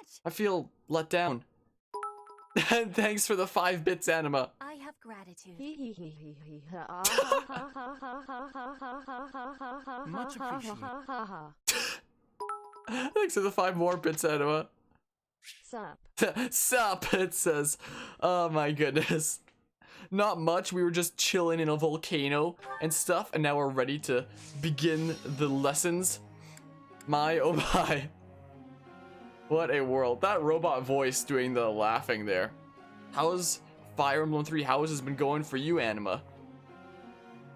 much. I feel let down. And thanks for the 5 bits, Anima. I have gratitude. Much appreciated. Thanks for the 5 more bits, Anima. Sup. Sup, it says. Oh my goodness. Not much, we were just chilling in a volcano and stuff, and now we're ready to begin the lessons. My oh my. What a world. That robot voice doing the laughing there. How's Fire Emblem 3 Houses been going for you, Anima?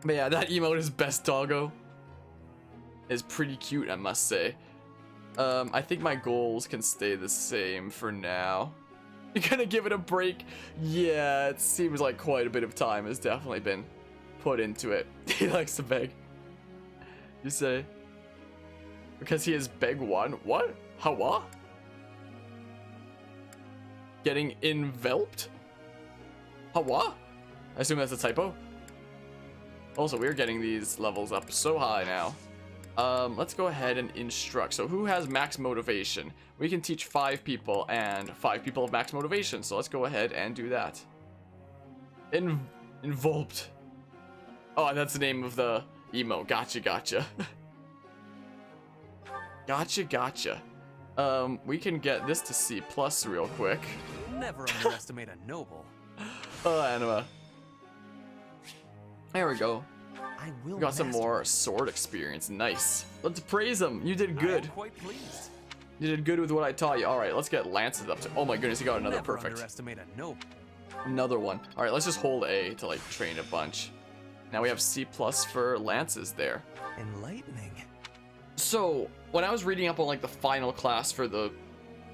But yeah, that emote is best doggo. Is pretty cute, I must say. I think my goals can stay the same for now. You're gonna give it a break? Yeah, it seems like quite a bit of time has definitely been put into it. He likes to beg. You say? Because he is beg one? What? Hawa? Getting enveloped? Hawa? I assume that's a typo. Also, we're getting these levels up so high now. Let's go ahead and instruct. So who has max motivation? We can teach 5 people, and 5 people have max motivation. So let's go ahead and do that. Involved. Oh, and that's the name of the emo. Gotcha, gotcha. Gotcha. We can get this to C+ real quick. Never underestimate a noble. Oh, Anima. There we go. I will We got some master more it. sword experience. Nice. Let's praise him. You did I am good. quite pleased. You did good with what I taught you. All right, let's get lances up to. Oh my goodness, you got another Never perfect. underestimate a noble. Another one. All right, let's just hold A to like train a bunch. Now we have C+ for lances there. Enlightening. So when I was reading up on like the final class for the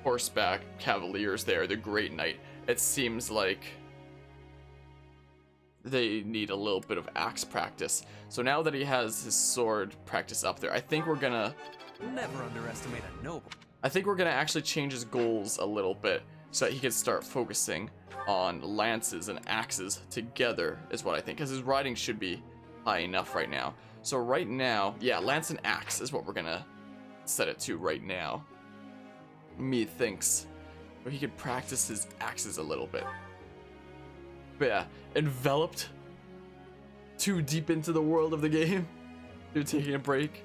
horseback cavaliers there, the Great Knight, it seems like they need a little bit of axe practice. So now that he has his sword practice up there, I think we're gonna Never underestimate a noble. actually change his goals a little bit so that he can start focusing on lances and axes together is what I think, because his riding should be high enough right now. So right now, yeah, lance and axe is what we're gonna set it to right now. Methinks. Or he could practice his axes a little bit. But yeah, enveloped too deep into the world of the game. You're taking a break.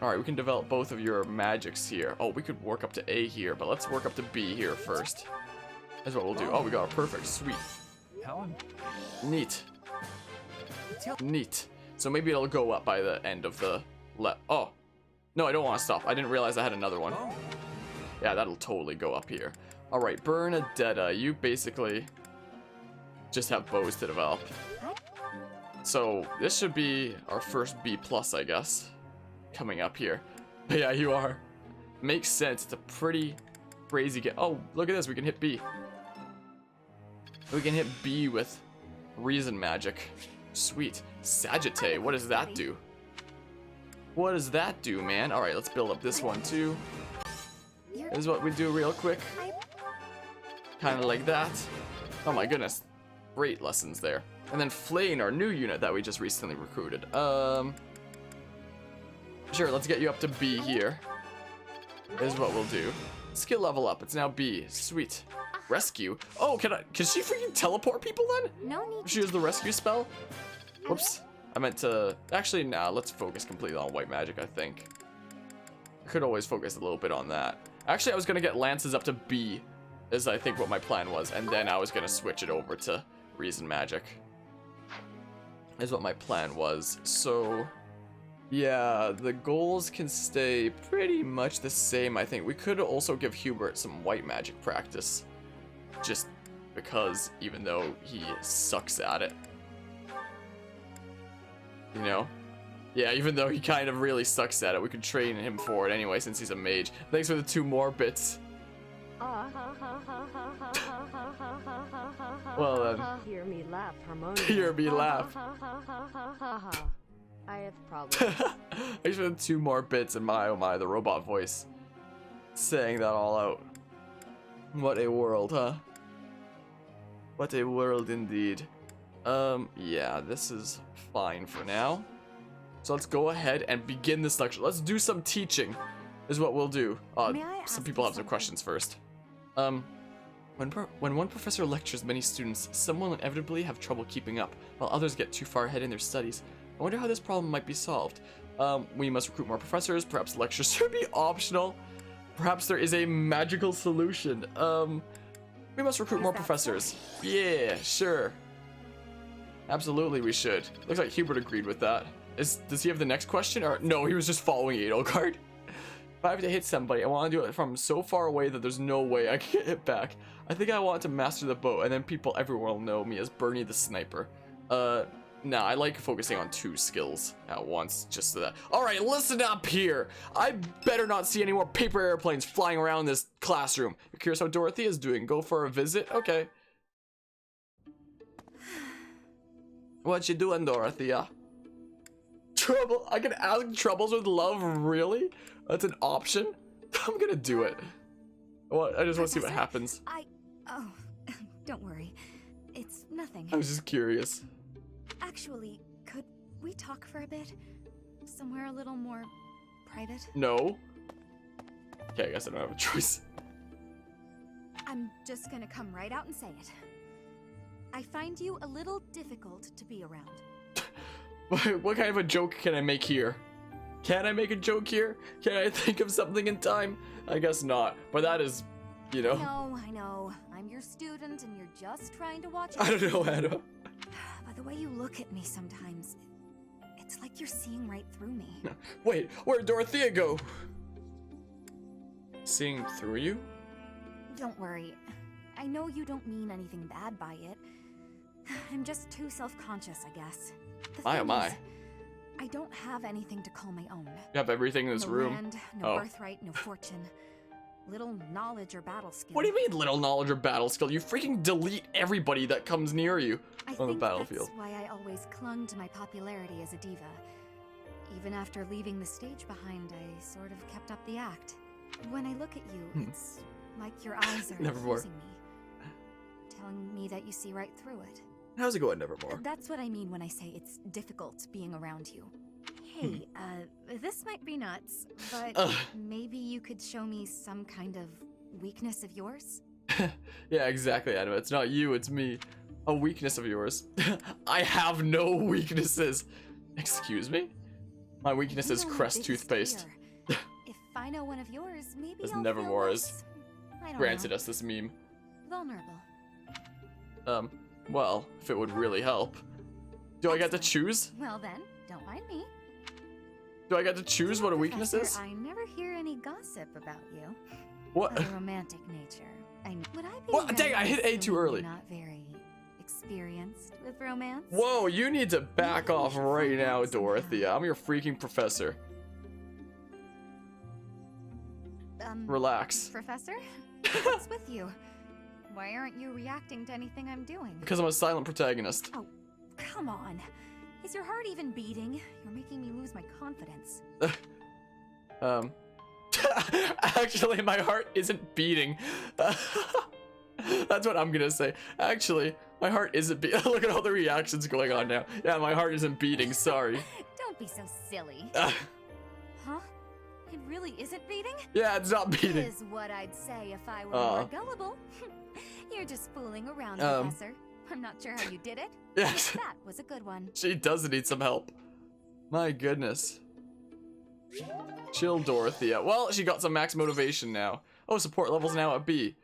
Alright, we can develop both of your magics here. Oh, we could work up to A here, but let's work up to B here first. That's what we'll do. Oh, we got a perfect. Sweet. How Neat. Neat. So maybe it'll go up by the end of the Oh. No, I don't want to stop. I didn't realize I had another one. Oh, Yeah, that'll totally go up here. Alright, Bernadetta, you basically just have bows to develop. So this should be our first B+, I guess, coming up here. But yeah, you are. Makes sense. It's a pretty crazy get. Oh, look at this. We can hit B. We can hit B with reason magic. Sweet. Sagittae, what does that do? What does that do, man? Alright, let's build up this one too. This is what we do real quick. Kind of like that. Oh my goodness. Great lessons there. And then Flane, our new unit that we just recently recruited. Sure, let's get you up to B here. Is what we'll do. Skill level up. It's now B. Sweet. Rescue. Oh, can she freaking teleport people then? No need. She has the rescue spell? Whoops. I meant to... Actually, nah, let's focus completely on white magic, I think. I could always focus a little bit on that. Actually, I was going to get lances up to B, is I think what my plan was, and then I was going to switch it over to reason magic. Is what my plan was. So, yeah, the goals can stay pretty much the same, I think. We could also give Hubert some white magic practice, just because, even though he sucks at it. You know? Yeah, even though he kind of really sucks at it, we could train him for it anyway since he's a mage. Thanks for the 2 more bits. Well then. Hear me laugh, harmonious. Hear me laugh. I have problems. Thanks for the 2 more bits and my oh my, the robot voice. Saying that all out. What a world, huh? What a world indeed. Yeah, this is fine for now. So let's go ahead and begin this lecture. Let's do some teaching. is what we'll do. May I Some ask people you have some something? questions first. When one professor lectures many students, some will inevitably have trouble keeping up, while others get too far ahead in their studies. I wonder how this problem might be solved. We must recruit more professors. Perhaps lectures should be optional. Perhaps there is a magical solution. We must recruit more professors. Yeah, sure. Absolutely, we should. Looks like Hubert agreed with that. Does he have the next question? Or no, he was just following Edelgard. If I have to hit somebody, I want to do it from so far away that there's no way I can get it back. I think I want to master the bow, and then people everywhere will know me as Bernie the Sniper. Nah, I like focusing on 2 skills at once, just so that. Alright, listen up here! I better not see any more paper airplanes flying around this classroom. You're curious how Dorothy is doing? Go for a visit? Okay. What you doing, Dorothea? Trouble? I can ask troubles with love, really? That's an option? I'm gonna do it. Well, I just want to see what happens. Oh, don't worry. It's nothing. I was just curious. Actually, could we talk for a bit? Somewhere a little more private? No. Okay, I guess I don't have a choice. I'm just gonna come right out and say it. I find you a little difficult to be around. What kind of a joke can I make here? Can I make a joke here? Can I think of something in time? I guess not. But that is, you know. I know. I'm your student and you're just trying to watch I don't know, Anna. But the way you look at me sometimes, it's like you're seeing right through me. Wait, where'd Dorothea go? Seeing through you? Don't worry. I know you don't mean anything bad by it. I'm just too self-conscious, I guess. The My, oh thing my. is, I don't have anything to call my own. You have everything in this No room. land, no Oh. birthright, no fortune. Little knowledge or battle skill. What do you mean little knowledge or battle skill? You freaking delete everybody that comes near you I on the think battlefield. that's why I always clung to my popularity as a diva. Even after leaving the stage behind, I sort of kept up the act. When I look at you, it's like your eyes are Nevermore. accusing me. Telling me that you see right through it. How's it going, Nevermore? That's what I mean when I say it's difficult being around you. Hey, this might be nuts, but maybe you could show me some kind of weakness of yours? Yeah, exactly, Anna. It's not you, it's me. A weakness of yours. I have no weaknesses. Excuse me? My weakness You is know my Crest biggest toothpaste. fear. If I know one of yours, maybe As I'll Nevermore feel is less, I don't Granted know, us this meme. vulnerable. Well, if it would really help. Do I get to Excellent. choose? Well then, don't mind me. Do I get to choose You what know, a weakness Professor, is? I never hear any gossip about you. What? Of a romantic nature. Would I be What? Dang, I hit A remiss too saying early. you're not very experienced with romance? Whoa, you need to back Maybe we off should right find now, out somehow. Dorothea. I'm your freaking professor. Relax. Professor? What's with you? Why aren't you reacting to anything I'm doing? Because I'm a silent protagonist. Oh, come on. Is your heart even beating? You're making me lose my confidence. Actually, my heart isn't beating. That's what I'm gonna say. Actually, my heart isn't beating. Look at all the reactions going on now. Yeah, my heart isn't beating, sorry. Don't be so silly. Uh, Huh? It really isn't beating? yeah, it's not beating. Is what I'd say if I were more gullible. You're just fooling around, Professor. I'm not sure how you did it. Yes, That was a good one. she does need some help. My goodness. Chill, Dorothea. Well, she got some max motivation now. Oh, support level's now at B.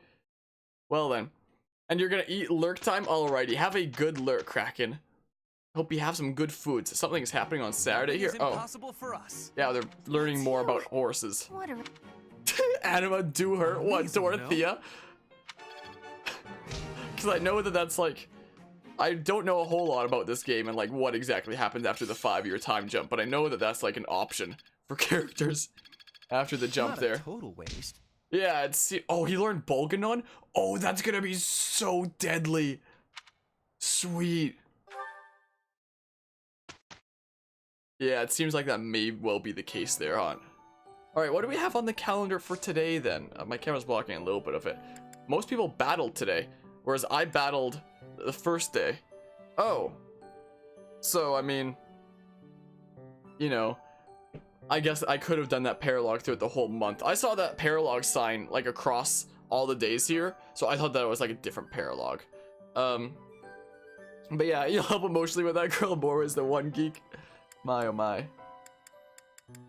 Well then. And you're gonna eat lurk time? Alrighty, have a good lurk, Kraken. Hope you have some good foods. Something's happening on Saturday It here. is Oh, impossible for us. yeah, they're learning more about horses. What a... Anima, do her. What, Please, no. Dorothea? Because I know that that's like... I don't know a whole lot about this game and like what exactly happens after the 5-year time jump, but I know that that's like an option for characters after the jump Not there. a total waste. Yeah, it's... Oh, he learned Bolganon? Oh, that's gonna be so deadly. Sweet. Yeah, it seems like that may well be the case there, huh? Alright, what do we have on the calendar for today then? My camera's blocking a little bit of it. Most people battled today, whereas I battled the first day. Oh. So, I mean... You know... I guess I could have done that paralog throughout the whole month. I saw that paralog sign like across all the days here, so I thought that it was like a different paralog. But yeah, you'll help emotionally with that girl more is the one geek. My oh my.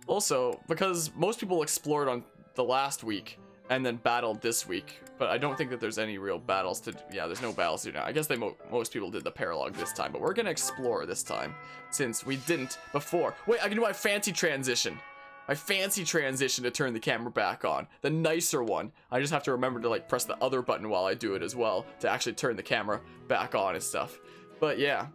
Also, because most people explored on the last week and then battled this week, but I don't think that there's any real battles to, yeah, there's no battles to do now. I guess most people did the paralog this time, but we're gonna explore this time since we didn't before. Wait, I can do my fancy transition. My fancy transition to turn the camera back on. The nicer one. I just have to remember to like press the other button while I do it as well to actually turn the camera back on and stuff. But yeah.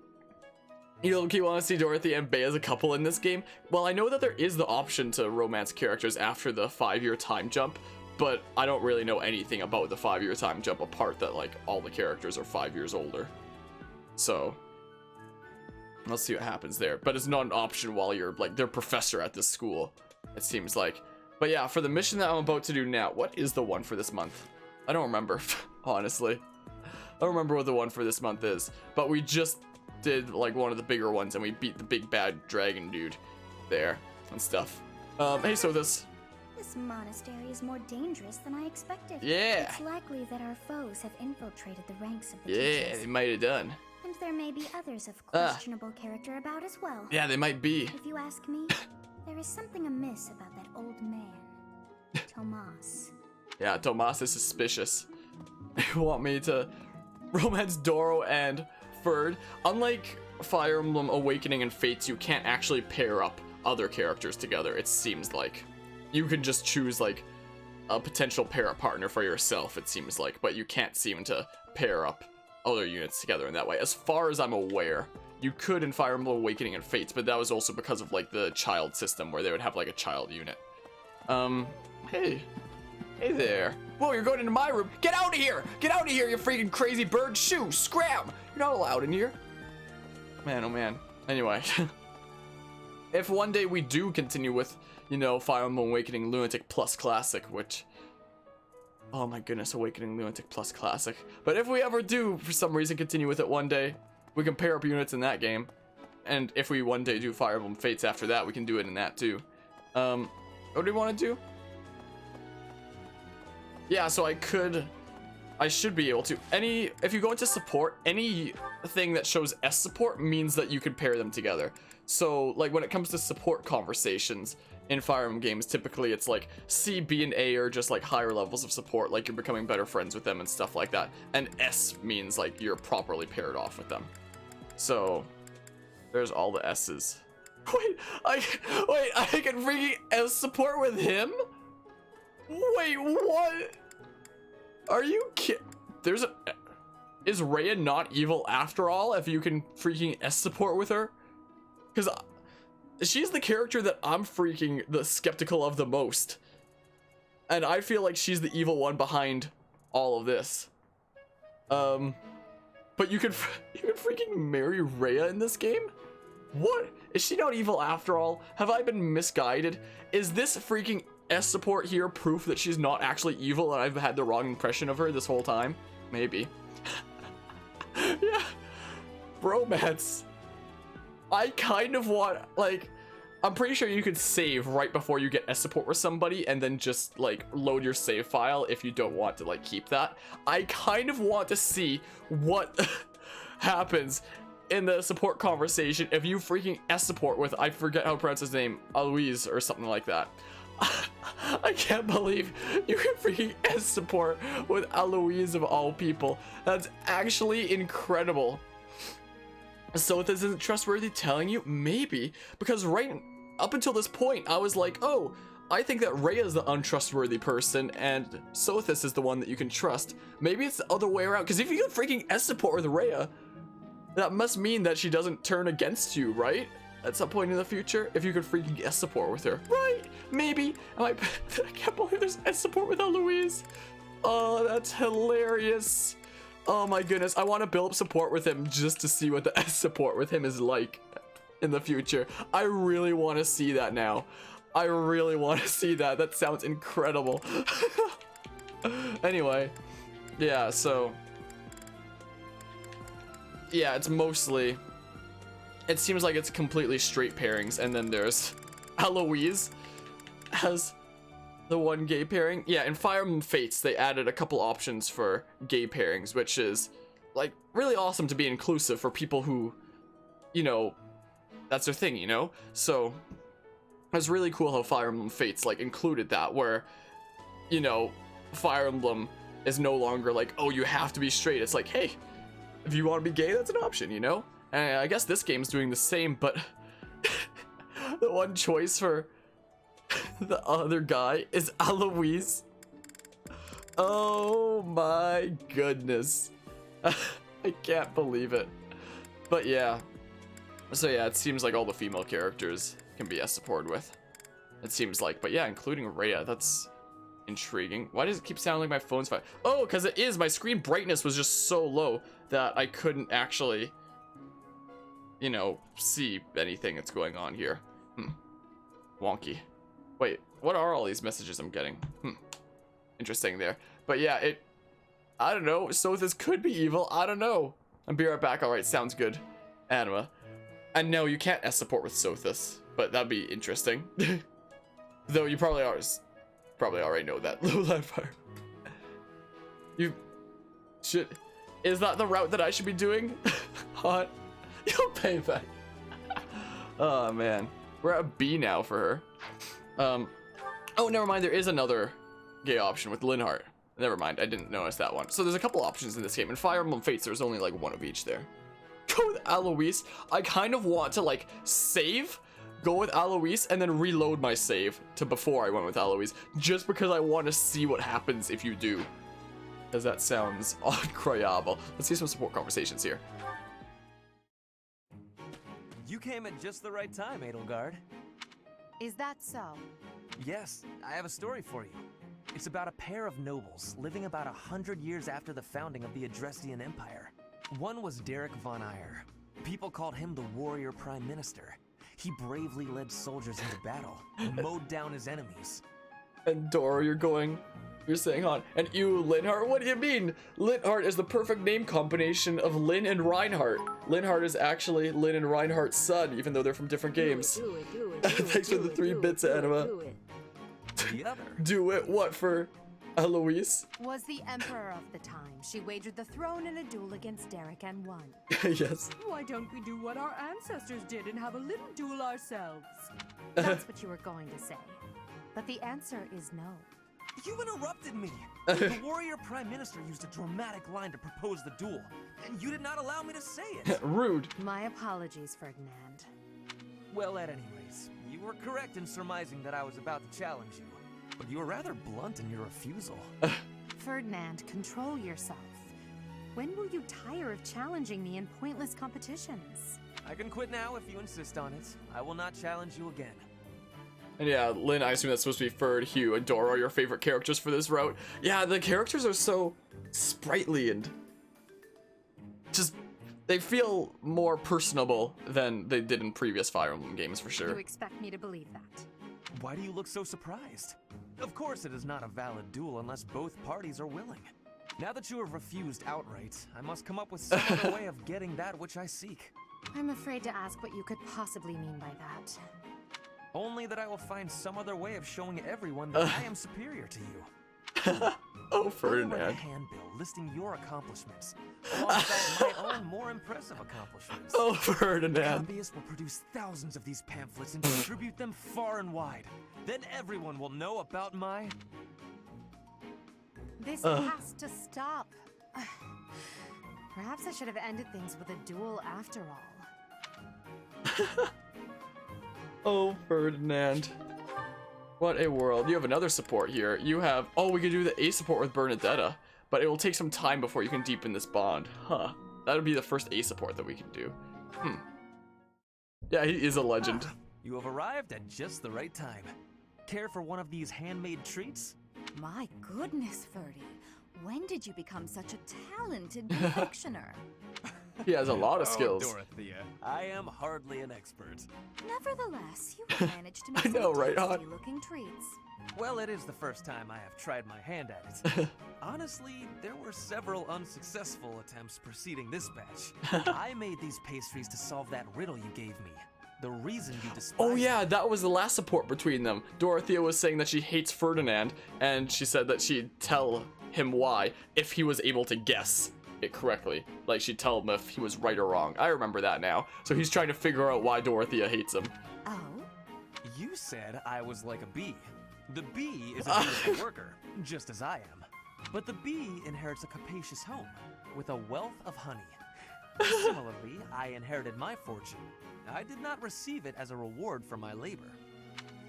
You keep wanting to see Dorothy and Bay as a couple in this game? Well, I know that there is the option to romance characters after the 5-year time jump, but I don't really know anything about the 5-year time jump apart that like all the characters are 5 years older. So let's see what happens there. But it's not an option while you're like their professor at this school, it seems like. But yeah, for the mission that I'm about to do now, what is the one for this month? I don't remember, honestly. I don't remember what the one for this month is, but we just did like one of the bigger ones and we beat the big bad dragon dude there and stuff. Hey, so this monastery is more dangerous than I expected. Yeah. It's likely that our foes have infiltrated the ranks of the Yeah, teachers. they might have done. And there may be others of questionable character about as well. Yeah, they might be. If you ask me, there is something amiss about that old man, Tomas. Yeah, Tomas is suspicious. They want me to romance Doro and Ferd. Unlike Fire Emblem Awakening and Fates, you can't actually pair up other characters together, it seems like. You can just choose like a potential pair partner for yourself, it seems like, but you can't seem to pair up other units together in that way. As far as I'm aware, you could in Fire Emblem Awakening and Fates, but that was also because of like the child system where they would have like a child unit. Hey. Hey there. Whoa, you're going into my room. Get out of here! Get out of here, you freaking crazy bird! Shoo! Scram! You're not allowed in here. Man, oh man. Anyway. If one day we do continue with, you know, Fire Emblem Awakening Lunatic Plus Classic, which... Oh my goodness, Awakening Lunatic Plus Classic. But if we ever do, for some reason, continue with it one day, we can pair up units in that game. And if we one day do Fire Emblem Fates after that, we can do it in that too. What do we want to do? Yeah, so I should be able to. If you go into support, anything that shows S support means that you can pair them together. So, like, when it comes to support conversations in Fire Emblem games, typically it's like C, B, and A are just like higher levels of support, like you're becoming better friends with them and stuff like that. And S means like you're properly paired off with them. So, there's all the S's. Wait, I can freaking S support with him? Wait, what? Are you kidding? Is Rhea not evil after all if you can freaking S support with her? Because she's the character that I'm freaking the skeptical of the most. And I feel like she's the evil one behind all of this. But you can freaking marry Rhea in this game? What? Is she not evil after all? Have I been misguided? Is this freaking S support here proof that she's not actually evil and I've had the wrong impression of her this whole time? Maybe. Yeah. Bromance. I kind of want, like, I'm pretty sure you could save right before you get S support with somebody and then just, like, load your save file if you don't want to, like, keep that. I kind of want to see what happens in the support conversation if you freaking S support with, I forget how to pronounce his name, Alois or something like that. I can't believe you can freaking S support with Alois of all people. That's actually incredible. So if this isn't trustworthy telling you, maybe, because right up until this point, I was like, oh, I think that Rhea is the untrustworthy person, and Sothis is the one that you can trust. Maybe it's the other way around, because if you can freaking S support with Rhea, that must mean that she doesn't turn against you, right? At some point in the future, if you could freaking S support with her. Right, maybe. I can't believe there's S support with Alois. Oh, that's hilarious. Oh my goodness, I want to build up support with him just to see what the S support with him is like in the future. I really want to see that now. I really want to see that. That sounds incredible. Anyway, yeah, so... Yeah, it's mostly... It seems like it's completely straight pairings, and then there's Alois as the one gay pairing. Yeah, in Fire Emblem Fates, they added a couple options for gay pairings, which is like really awesome to be inclusive for people who, you know, that's their thing, you know? So it's really cool how Fire Emblem Fates like included that, where, you know, Fire Emblem is no longer like, oh, you have to be straight. It's like, hey, if you want to be gay, that's an option, you know? And I guess this game's doing the same, but the one choice for the other guy is Alois. Oh my goodness. I can't believe it. But yeah. So yeah, it seems like all the female characters can be supported with. It seems like, but yeah, including Rhea. That's intriguing. Why does it keep sounding like my phone's fine? Oh, because it is. My screen brightness was just so low that I couldn't actually, you know, see anything that's going on here. Wonky. Wait, what are all these messages I'm getting? Interesting there. But yeah, I don't know. Sothis could be evil. I don't know. I'll be right back. All right, sounds good. Anima. And no, you can't S support with Sothis, but that'd be interesting. Though you probably already know that. Low live fire. Is that the route that I should be doing? Hot. You'll pay back. Oh man, we're at B now for her. Oh, never mind. There is another gay option with Linhardt. Never mind. I didn't notice that one. So there's a couple options in this game. In Fire Emblem Fates, there's only like one of each there. Go with Alois. I kind of want to like save, go with Alois, and then reload my save to before I went with Alois, just because I want to see what happens if you do. Because that sounds incredible. Let's see some support conversations here. You came at just the right time, Edelgard. Is that so? Yes, I have a story for you. It's about a pair of nobles living about 100 years after the founding of the Adrestian Empire. One was Derek von Eyre. People called him the warrior prime minister. He bravely led soldiers into battle and mowed down his enemies. And Doro, you're saying on. And you, Linhardt, what do you mean? Linhardt is the perfect name combination of Lin and Reinhardt. Linhardt is actually Lin and Reinhardt's son, even though they're from different games. Thanks for the 3 bits, Anima. The other. Do it, what, for Alois? Was the emperor of the time. She wagered the throne in a duel against Derek and won. Yes. Why don't we do what our ancestors did and have a little duel ourselves? That's what you were going to say. But the answer is no. You interrupted me! The warrior prime minister used a dramatic line to propose the duel, and you did not allow me to say it! Rude. My apologies, Ferdinand. Well, at any rate, you were correct in surmising that I was about to challenge you, but you were rather blunt in your refusal. Ferdinand, control yourself. When will you tire of challenging me in pointless competitions? I can quit now if you insist on it. I will not challenge you again. And yeah, Lin, I assume that's supposed to be Ferd, Hugh, and Doro, your favorite characters for this route. Yeah, the characters are so sprightly and just, they feel more personable than they did in previous Fire Emblem games, for sure. You expect me to believe that? Why do you look so surprised? Of course it is not a valid duel unless both parties are willing. Now that you have refused outright, I must come up with some other way of getting that which I seek. I'm afraid to ask what you could possibly mean by that. Only that I will find some other way of showing everyone that I am superior to you. Oh, I will write a Ferdinand. handbill listing your accomplishments, alongside my own more impressive accomplishments. Oh, Ferdinand. Copyists will produce thousands of these pamphlets and distribute them far and wide. Then everyone will know about my... This has to stop. Perhaps I should have ended things with a duel after all. Oh, Ferdinand. What a world. You have another support here. You have... Oh, we could do the A support with Bernadetta, but it will take some time before you can deepen this bond. Huh. That would be the first A support that we can do. Yeah, he is a legend. You have arrived at just the right time. Care for one of these handmade treats? My goodness, Ferdy. When did you become such a talented confectioner? He has a lot of skills. Dorothea, I am hardly an expert. Nevertheless, you managed to make I know, some right, Hot? tasty-looking treats. Well, it is the first time I have tried my hand at it. Honestly, there were several unsuccessful attempts preceding this batch. I made these pastries to solve that riddle you gave me. the reason you despise Oh me. yeah, that was the last support between them. Dorothea was saying that she hates Ferdinand, and she said that she'd tell him why if he was able to guess it correctly. Like, she'd tell him if he was right or wrong. I remember that now. So he's trying to figure out why Dorothea hates him. Oh? You said I was like a bee. The bee is a beautiful worker, just as I am. But the bee inherits a capacious home with a wealth of honey. Similarly, I inherited my fortune. I did not receive it as a reward for my labor.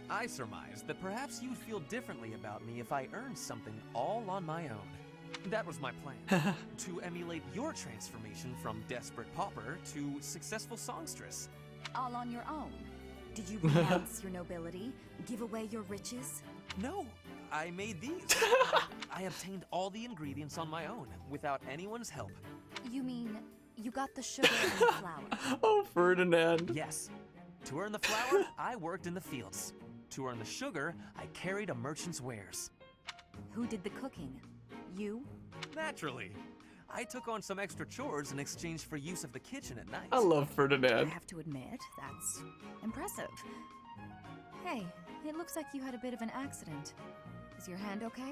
I surmised that perhaps you'd feel differently about me if I earned something all on my own. That was my plan, to emulate your transformation from desperate pauper to successful songstress. All on your own? Did you renounce your nobility? Give away your riches? No, I made these. I obtained all the ingredients on my own, without anyone's help. You mean you got the sugar and the flour? Oh, Ferdinand. Yes. To earn the flour, I worked in the fields. To earn the sugar, I carried a merchant's wares. Who did the cooking? You? Naturally. I took on some extra chores in exchange for use of the kitchen at night. I love I Ferdinand. have to admit, that's impressive. Hey, it looks like you had a bit of an accident. Is your hand okay?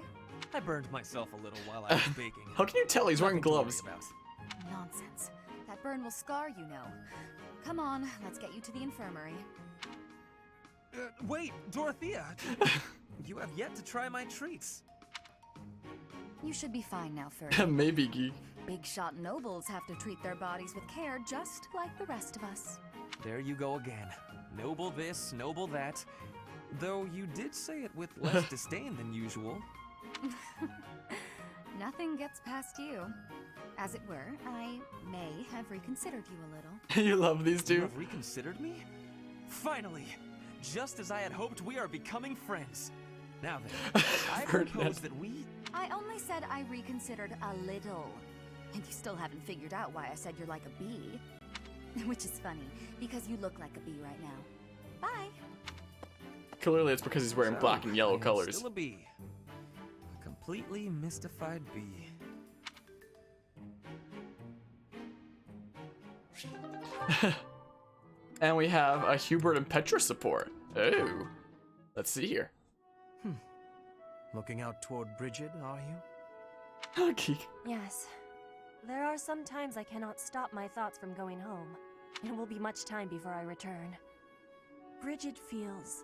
I burned myself a little while I was baking. How can you tell he's wearing Nothing to worry gloves? about. Nonsense. That burn will scar you, know. Come on, let's get you to the infirmary. Wait, Dorothea! You have yet to try my treats. You should be fine now, Ferdy. Maybe, geek. Big shot nobles have to treat their bodies with care just like the rest of us. There you go again. Noble this, noble that. Though you did say it with less disdain than usual. Nothing gets past you. As it were, I may have reconsidered you a little. You love these You two. have reconsidered me? Finally! Just as I had hoped, we are becoming friends. Now then, I propose that we... I only said I reconsidered a little. And you still haven't figured out why I said you're like a bee. Which is funny, because you look like a bee right now. Bye! Clearly it's because he's wearing So, black and yellow I am colors. Still a bee. A completely mystified bee. And we have a Hubert and Petra support. Oh. Let's see here. Looking out toward Bridget, are you? Oh, geek. Yes. There are some times I cannot stop my thoughts from going home. It will be much time before I return. Bridget feels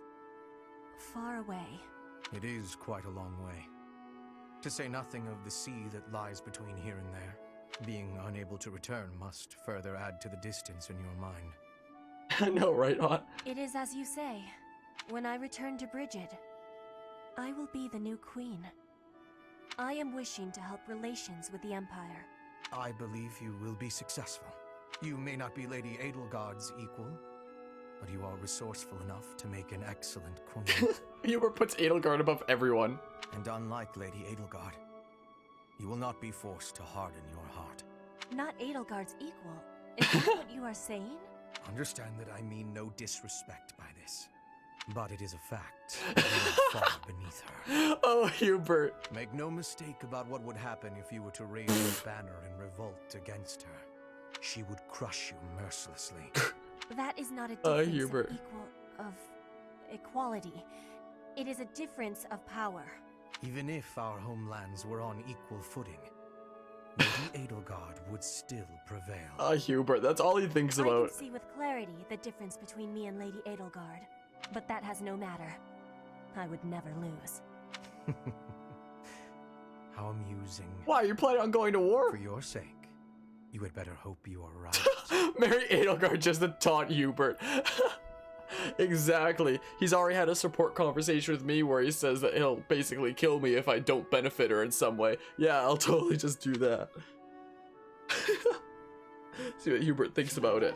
far away. It is quite a long way. To say nothing of the sea that lies between here and there. Being unable to return must further add to the distance in your mind. I know, right, Aunt? It is as you say. When I return to Bridget, I will be the new queen. I am wishing to help relations with the Empire. I believe you will be successful. You may not be Lady Edelgard's equal, but you are resourceful enough to make an excellent queen. Hubert puts Edelgard above everyone. And unlike Lady Edelgard, you will not be forced to harden your heart. Not Edelgard's equal. Is that what you are saying? Understand that I mean no disrespect by this, but it is a fact that you are far beneath her. Oh, Hubert. Make no mistake about what would happen if you were to raise your banner in revolt against her. She would crush you mercilessly. That is not a difference Hubert. of equality. It is a difference of power. Even if our homelands were on equal footing, Lady Edelgard would still prevail. Oh, Hubert. That's all he thinks I about. can see with clarity the difference between me and Lady Edelgard, but that has no matter. I would never lose. How amusing. Why, you planning on going to war? For your sake, you had better hope you are right. Marry Edelgard just to taunt Hubert. Exactly. He's already had a support conversation with me where he says that he'll basically kill me if I don't benefit her in some way. Yeah, I'll totally just do that. See what Hubert thinks about it.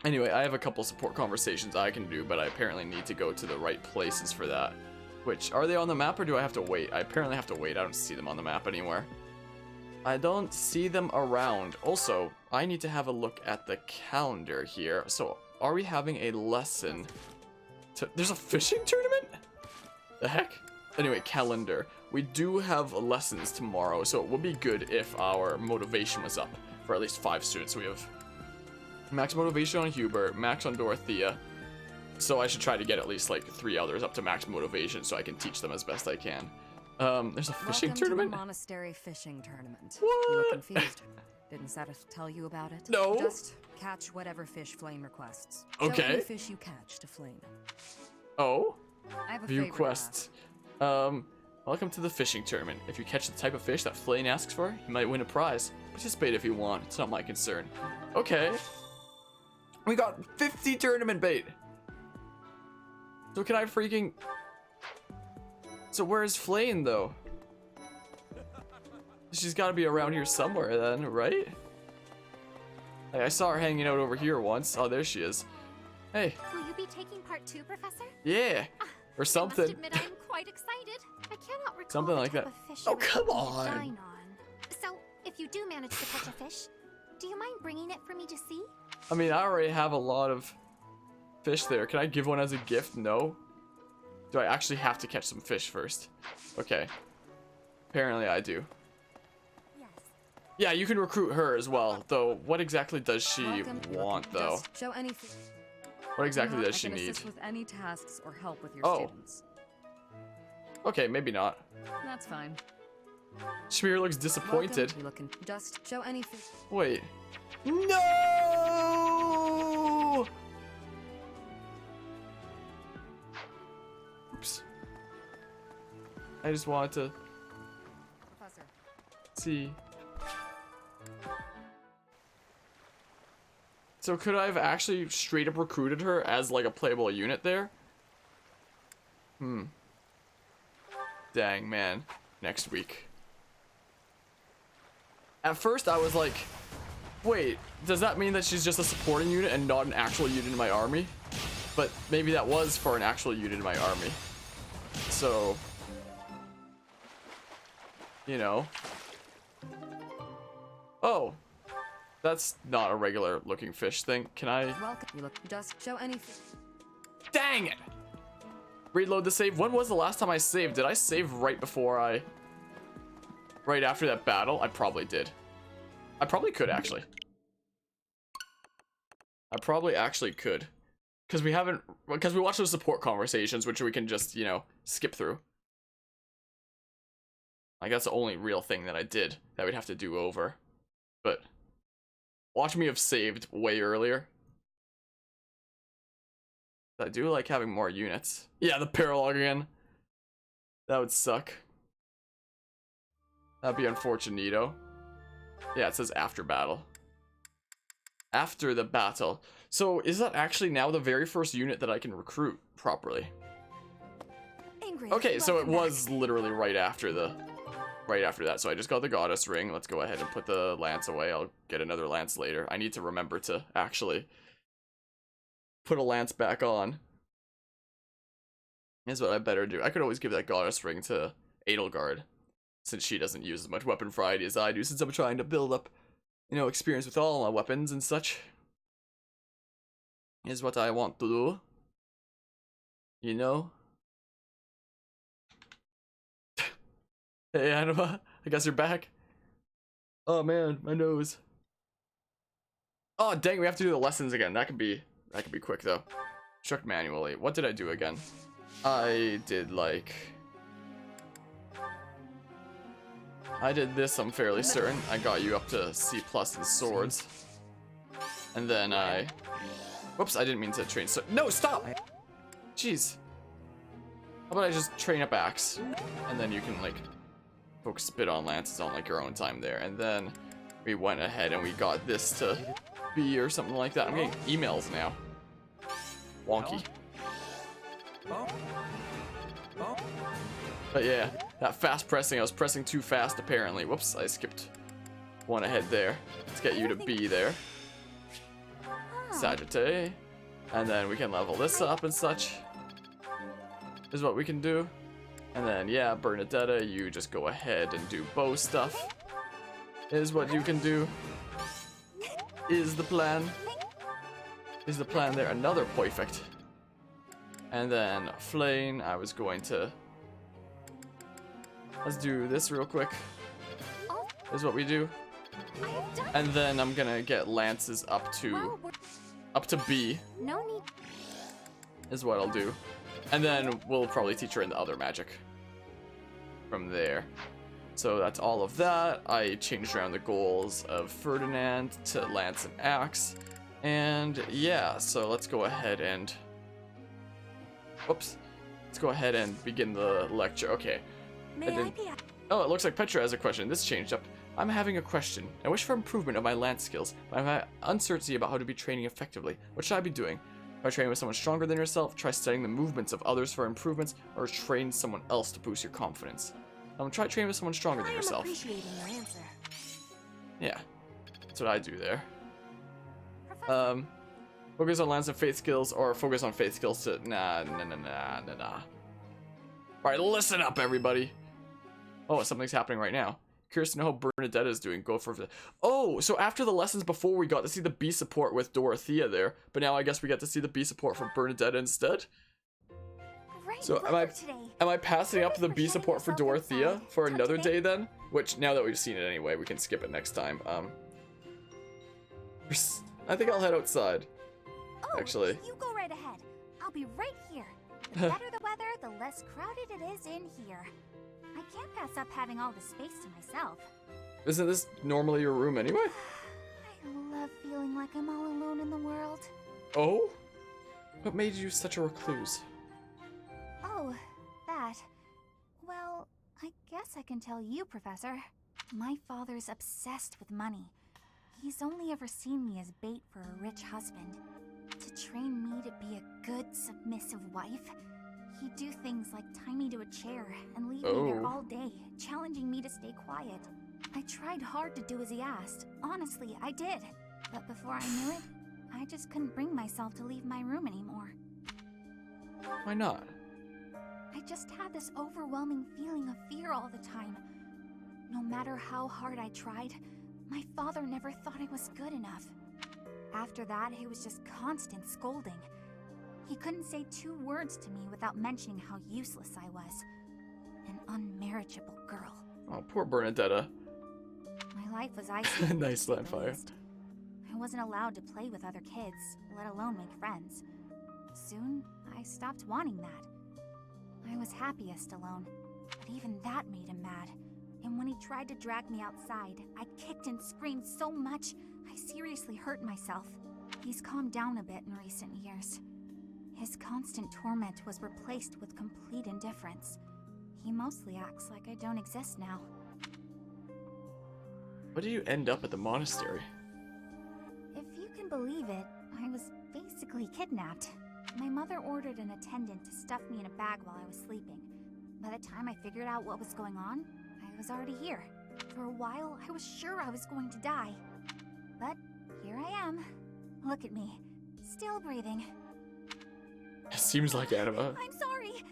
Anyway, I have a couple support conversations I can do, but I apparently need to go to the right places for that. Which, are they on the map or do I have to wait? I apparently have to wait. I don't see them on the map anywhere. I don't see them around. Also, I need to have a look at the calendar here. So, are we having a lesson? There's a fishing tournament? The heck? Anyway, calendar. We do have lessons tomorrow, so it would be good if our motivation was up for at least 5 students. So we have Max motivation on Hubert, max on Dorothea. So I should try to get at least like 3 others up to max motivation so I can teach them as best I can. There's a fishing Welcome tournament? to the monastery fishing tournament. What? You look confused. Didn't Satis tell you about it? No. Just catch whatever fish Flame requests. Show Okay. any fish you catch to Flame. Oh? I have a View favor to quests. Welcome to the fishing tournament. If you catch the type of fish that Flame asks for, you might win a prize. Participate if you want. It's not my concern. Okay. We got 50 tournament bait. So can I freaking... So where's Flame though? She's got to be around here somewhere then, right? Hey, I saw her hanging out over here once. Oh, there she is. Hey. Will you be taking part 2, Professor? Yeah. Or something. I must admit I'm quite excited. I cannot recall Something the like type that. of fish Oh, you come recommend I on. dine on. So, if you do manage to catch a fish, do you mind bringing it for me to see? I mean, I already have a lot of fish there. Can I give one as a gift? No. Do I actually have to catch some fish first? Okay. Apparently I do. Yes. Yeah, you can recruit her as well. Though, what exactly does she Welcome. want, though? Just show any fish. What exactly does she I can need? assist with any tasks or help with your Oh. students. Okay, maybe not. That's fine. Shmir looks disappointed. Welcome. You looking? Just show any fish. Wait. No! Oops. I just wanted to Professor. see. So could I have actually straight up recruited her as like a playable unit there? Dang, man. Next week. At first I was like, wait, does that mean that she's just a supporting unit and not an actual unit in my army? But maybe that was for an actual unit in my army. So, you know. Oh, that's not a regular looking fish thing. Can I? Welcome. You look. Just show any fish. Dang it! Reload the save. When was the last time I saved? Did I save right before I... Right after that battle? I probably did. I probably could, actually. I probably actually could. Because we haven't... Because we watched those support conversations, which we can just, you know, skip through. Like, that's the only real thing that I did that we'd have to do over. But... Watch me have saved way earlier. I do like having more units. Yeah, the paralog again. That would suck. That'd be unfortunito. Yeah, it says after battle. After the battle. So is that actually now the very first unit that I can recruit properly? Ingrid, Okay, so it welcome was back. literally right after that. So I just got the goddess ring. Let's go ahead and put the lance away. I'll get another lance later. I need to remember to actually put a lance back on. Is what I better do. I could always give that goddess ring to Edelgard, since she doesn't use as much weapon variety as I do, since I'm trying to build up, you know, experience with all my weapons and such. Is what I want to do. You know? Hey, Anima, I guess you're back. Oh man, my nose. Oh dang, we have to do the lessons again. That could be quick though. Instruct manually. What did I do again? I did like... I did this, I'm fairly certain. I got you up to C+ in swords. And then I... Whoops, I didn't mean to train so... No, stop! Jeez. How about I just train up axe? And then you can, like, focus a bit on lances on, like, your own time there. And then we went ahead and we got this to B or something like that. I'm getting emails now. Wonky. But yeah, that fast pressing, I was pressing too fast apparently. Whoops, I skipped one ahead there. Let's get you to B there. Sagittae. And then we can level this up and such. Is what we can do. And then, yeah, Bernadetta, you just go ahead and do bow stuff. Is what you can do. Is the plan. Is the plan there. Another perfect. And then Flame, I was going to... Let's do this real quick. Is what we do. And then I'm gonna get lances up to up to B No need. is what I'll do. And then we'll probably teach her in the other magic from there. So that's all of that. I changed around the goals of Ferdinand to Lance and Axe. And yeah, so let's go ahead and... Whoops. Let's go ahead and begin the lecture. Okay. May I didn't- be? Oh, it looks like Petra has a question. This changed up. I'm having a question. I wish for improvement of my lance skills, but I have uncertainty about how to be training effectively. What should I be doing? If I train with someone stronger than yourself, try studying the movements of others for improvements, or train someone else to boost your confidence. Try training with someone stronger I than am yourself. appreciating your answer. Yeah, that's what I do there. Focus on lance and faith skills, or focus on faith skills to nah. All right, listen up, everybody. Oh, something's happening right now. Curious to know how Bernadette is doing. Go for the... Oh, so after the lessons before, we got to see the B support with Dorothea there, but now I guess we get to see the B support for Bernadette instead. Great So weather today. am I passing up Thank you the for B getting support for yourself Dorothea inside. for Time another to day then? Which now that we've seen it anyway, we can skip it next time. I think I'll head outside. Oh, Actually. you go right ahead. I'll be right here. The better the weather, the less crowded it is in here. I can't pass up having all the space to myself. Isn't this normally your room anyway? I love feeling like I'm all alone in the world. Oh? What made you such a recluse? Oh, that. Well, I guess I can tell you, Professor. My father's obsessed with money. He's only ever seen me as bait for a rich husband. To train me to be a good, submissive wife, he'd do things like tie me to a chair and leave me there all day, challenging me to stay quiet. I tried hard to do as he asked. Honestly, I did. But before I knew it, I just couldn't bring myself to leave my room anymore. Why not? I just had this overwhelming feeling of fear all the time. No matter how hard I tried, my father never thought I was good enough. After that, it was just constant scolding. He couldn't say 2 words to me without mentioning how useless I was. An unmarriageable girl. Oh, poor Bernadetta. My life was isolated. Nice to say the Landfire. least. I wasn't allowed to play with other kids, let alone make friends. Soon, I stopped wanting that. I was happiest alone, but even that made him mad. And when he tried to drag me outside, I kicked and screamed so much, I seriously hurt myself. He's calmed down a bit in recent years. His constant torment was replaced with complete indifference. He mostly acts like I don't exist now. What do you end up at the monastery? If you can believe it, I was basically kidnapped. My mother ordered an attendant to stuff me in a bag while I was sleeping. By the time I figured out what was going on, I was already here. For a while, I was sure I was going to die. But here I am. Look at me. Still breathing. It seems like Anima. I'm sorry.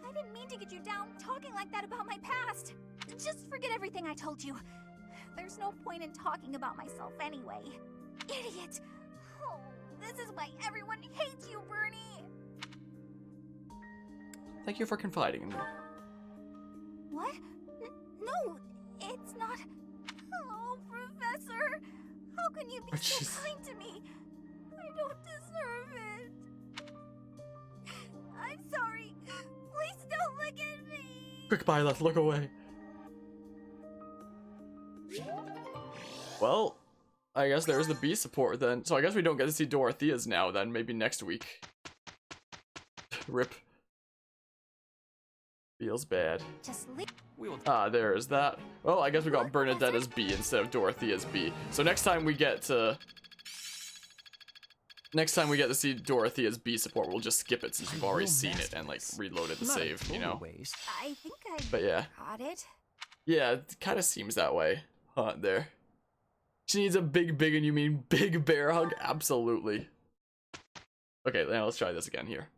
I didn't mean to get you down talking like that about my past. Just forget everything I told you. There's no point in talking about myself anyway. Idiot! Oh, this is why everyone hates you, Bernie! Thank you for confiding in me. What? No, it's not. Oh, Professor! How can you be so Jeez. kind to me? I don't deserve it. I'm sorry. Please don't look at me. Quick, Byleth, look away. Well, I guess there's the B support then. So I guess we don't get to see Dorothea's now then. Maybe next week. Rip. Feels bad. Just leave. We will. Ah, there's that. Well, I guess we got Bernadetta's B instead of Dorothea's B. So next time we get to see Dorothea's B support, we'll just skip it since we've already seen it and like reloaded the Not a save, you total know. waste. I think I But yeah. got it. Yeah, it kind of seems that way. Huh, there. She needs a big, and you mean big bear hug? Absolutely. Okay, now let's try this again here.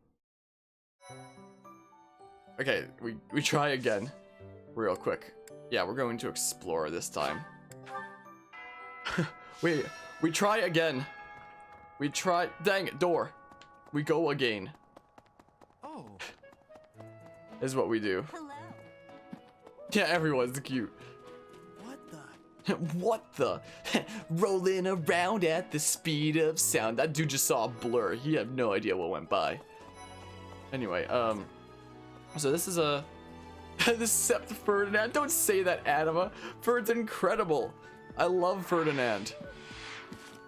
Okay, we try again. Real quick. Yeah, we're going to explore this time. we try again. We try. Dang it, door. We go again. Oh. Is what we do. Hello. Yeah, everyone's cute. What the? What the? Rolling around at the speed of sound. That dude just saw a blur. He had no idea what went by. Anyway, so this is a the Sept Ferdinand. Don't say that, Anima. Ferd's incredible. I love Ferdinand.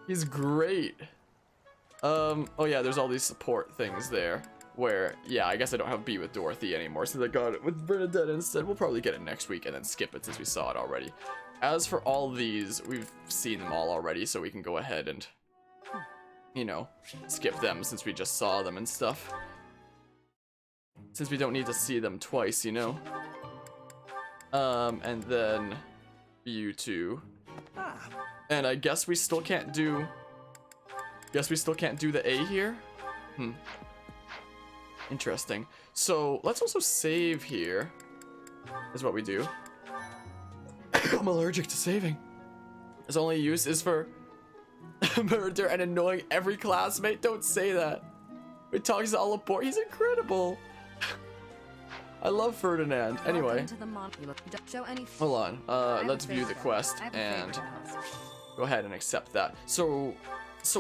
He's great. Oh yeah, there's all these support things there. Where, yeah, I guess I don't have B with Dorothy anymore, since I got it with Bernadette instead. We'll probably get it next week and then skip it since we saw it already. As for all these, we've seen them all already, so we can go ahead and, you know, skip them since we just saw them and stuff. Since we don't need to see them twice, you know? And then you two. And I guess we still can't do... Guess we still can't do the A here? Interesting. So, let's also save here. Is what we do. I'm allergic to saving. His only use is for murder and annoying every classmate. Don't say that. He talks to all aboard. He's incredible. I love Ferdinand. Anyway. Hold on. Let's view the quest and go ahead and accept that. So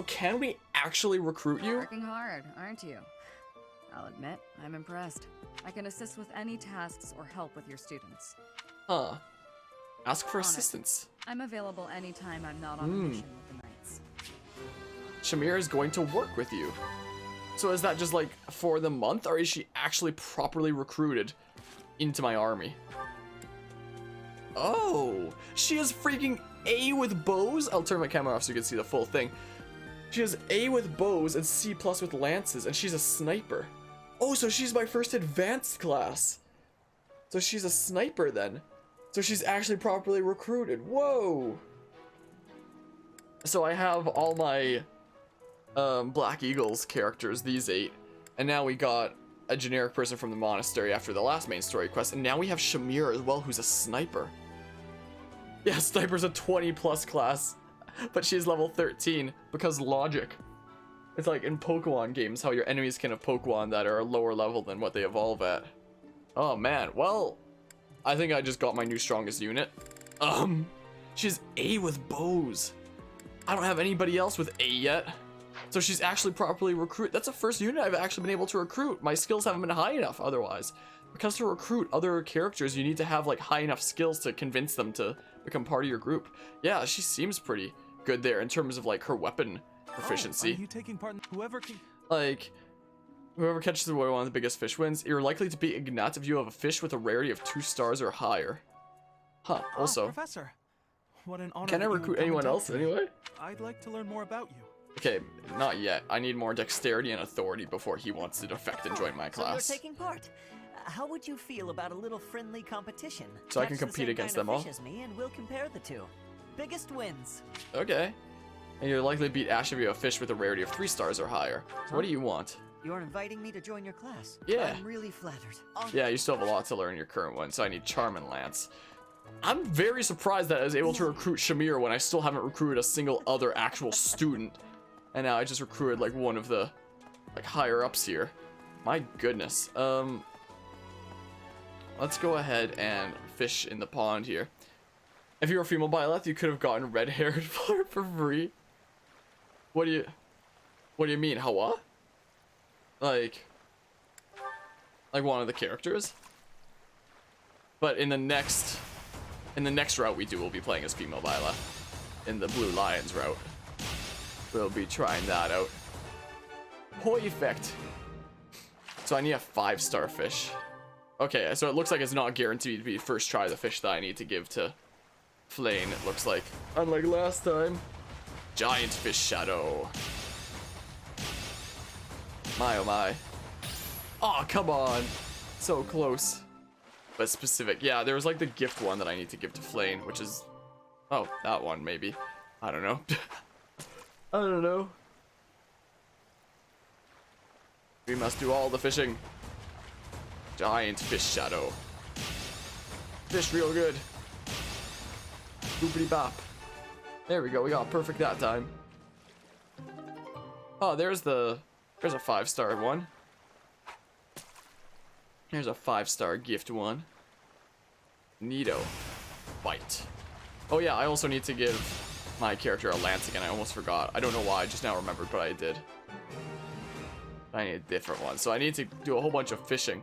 can we actually recruit you? Working hard, aren't you? I'll admit, I'm impressed. I can assist with any tasks or help with your students. Huh. Ask for On it. assistance. I'm available anytime I'm not on a mission with the Knights. Shamir is going to work with you. So is that just like for the month, or is she actually properly recruited into my army? Oh, she has freaking A with bows. I'll turn my camera off so you can see the full thing. She has A with bows and C+ with lances, and she's a sniper. Oh, so she's my first advanced class. So she's a sniper then. So she's actually properly recruited. Whoa. So I have all my Black Eagles characters, these 8. And now we got a generic person from the monastery after the last main story quest. And now we have Shamir as well, who's a sniper. Yeah, sniper's a 20+ class. But she's level 13 because logic. It's like in Pokemon games how your enemies can have Pokemon that are lower level than what they evolve at. Oh man, well, I think I just got my new strongest unit. She's A with bows. I don't have anybody else with A yet. So she's actually properly recruited. That's the first unit I've actually been able to recruit. My skills haven't been high enough otherwise. Because to recruit other characters, you need to have like high enough skills to convince them to become part of your group. Yeah, she seems pretty good there in terms of like her weapon proficiency. Are you taking part in whoever can... Like, whoever catches one of the biggest fish wins. You're likely to beat Ignat if you have a fish with a rarity of 2 stars or higher. Huh, also. Professor, what an honor. Can I recruit anyone else anyway? I'd like to learn more about you. Okay, not yet. I need more dexterity and authority before he wants to defect and join my class. So you're taking part. How would you feel about a little friendly competition? So I can Catch the compete same against kind them of all? fish as me and we'll compare the two. Biggest wins. Okay. And you're likely to beat Ash if you have a fish with a rarity of 3 stars or higher. So what do you want? You're inviting me to join your class. Yeah. I'm really flattered. Yeah, you still have a lot to learn in your current one, so I need Charm and Lance. I'm very surprised that I was able to recruit Shamir when I still haven't recruited a single other actual student. And now I just recruited like one of the like higher ups here. My goodness. Let's go ahead and fish in the pond here. If you were a female Byleth, you could have gotten red-haired for free. What do you mean? How what? Like one of the characters? But in the next route we do, we'll be playing as female Byleth. In the Blue Lions route. We'll be trying that out. Perfect. So I need a 5-star fish. Okay, so it looks like it's not guaranteed to be first try the fish that I need to give to Flane, it looks like. Unlike last time. Giant fish shadow. My oh my. Oh, come on. So close. But specific. Yeah, there was like the gift one that I need to give to Flane, which is... Oh, that one maybe. I don't know. I don't know. We must do all the fishing. Giant fish shadow. Fish real good. Boopity bop. There we go, we got perfect that time. Oh, there's a 5-star one. Here's a 5-star gift one. Neato. Bite. Oh yeah, I also need to give my character a lance again. I almost forgot. I don't know why. I just now remembered, but I did. I need a different one. So I need to do a whole bunch of fishing.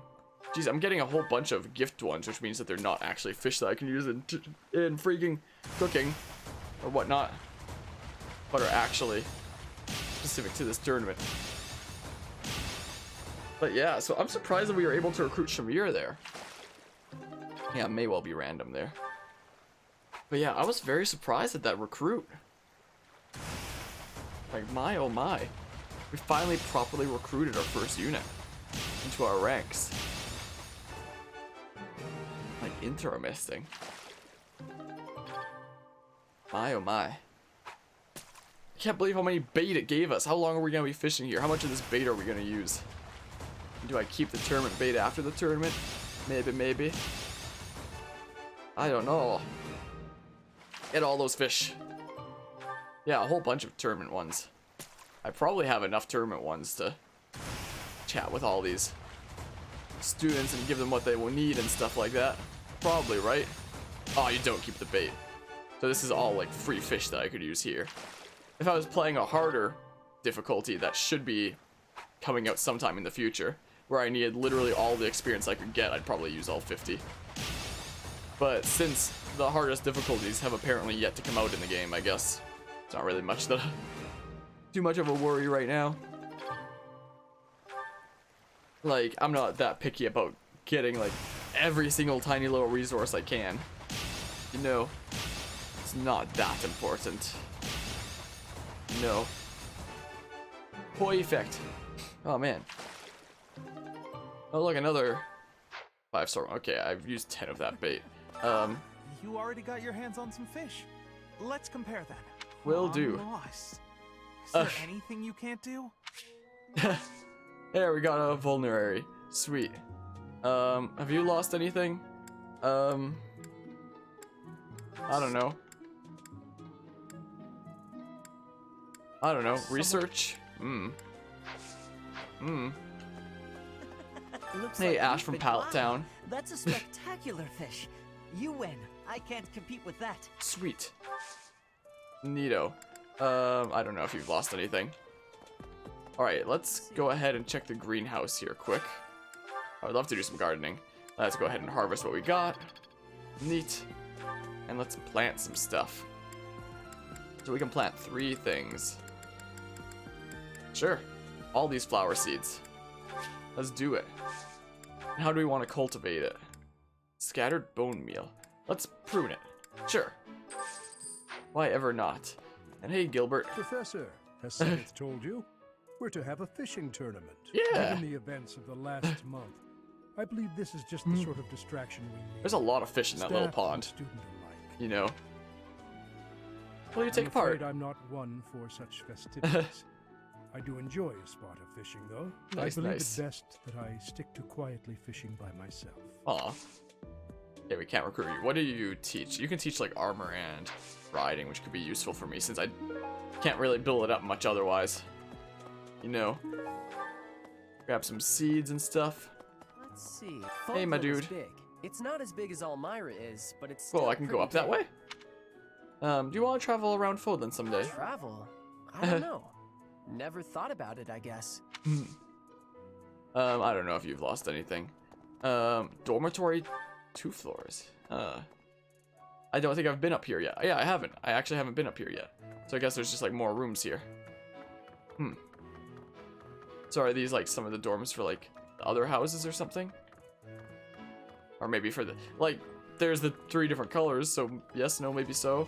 Jeez, I'm getting a whole bunch of gift ones, which means that they're not actually fish that I can use in freaking cooking or whatnot, but are actually specific to this tournament. But yeah, so I'm surprised that we were able to recruit Shamir there. Yeah, it may well be random there. But yeah, I was very surprised at that recruit. Like, my oh my. We finally properly recruited our first unit into our ranks. Like, interesting. My oh my. I can't believe how many bait it gave us. How long are we going to be fishing here? How much of this bait are we going to use? Do I keep the tournament bait after the tournament? Maybe. I don't know. Get all those fish. Yeah, a whole bunch of tournament ones. I probably have enough tournament ones to chat with all these students and give them what they will need and stuff like that. Probably, right? Oh, you don't keep the bait. So this is all like free fish that I could use here. If I was playing a harder difficulty that should be coming out sometime in the future, where I needed literally all the experience I could get, I'd probably use all 50. But since the hardest difficulties have apparently yet to come out in the game, I guess it's not really much that too much of a worry right now. Like, I'm not that picky about getting like every single tiny little resource I can. You know, it's not that important. No. Perfect. Oh man. Oh look, another 5-star. Okay, I've used 10 of that bait. You already got your hands on some fish. Let's compare then. Will I'm do. lost. Is there anything you can't do? There, we got a vulnerary. Sweet. Have you lost anything? I don't know. Research? Looks Hey, like Ash you've from been- Pallet wow, Town. That's a spectacular fish. You win. I can't compete with that. Sweet. Neato. I don't know if you've lost anything. Alright, let's go ahead and check the greenhouse here quick. I would love to do some gardening. Let's go ahead and harvest what we got. Neat. And let's plant some stuff. So we can plant 3 things. Sure. All these flower seeds. Let's do it. And how do we want to cultivate it? Scattered bone meal. Let's prune it. Sure. Why ever not? And hey, Gilbert. Professor, has Seth told you? We're to have a fishing tournament. Yeah. Given the events of the last month, I believe this is just the sort of distraction we need. There's a lot of fish in that little Staff pond. and student alike. You know. Will you take I'm part? afraid I'm not one for such festivities. I do enjoy a spot of fishing, though. Nice, I believe nice. it best that I stick to quietly fishing by myself. Aw. Yeah, we can't recruit you. What do you teach? You can teach like armor and riding, which could be useful for me since I can't really build it up much otherwise. You know. Grab some seeds and stuff. Let's see. Hey, my Folkville is dude. big. It's not as big as Elmira is, but it's Cool, still I can go pretty up that big. way? Do you want to travel around Fodlan someday? Travel? I don't know. Never thought about it, I guess. I don't know if you've lost anything. Dormitory, 2 floors. I don't think I've been up here yet. Yeah, I haven't. I actually haven't been up here yet. So I guess there's just like more rooms here. So are these like some of the dorms for like the other houses or something? Or maybe for the, like, there's the 3 different colors, so yes, no, maybe so.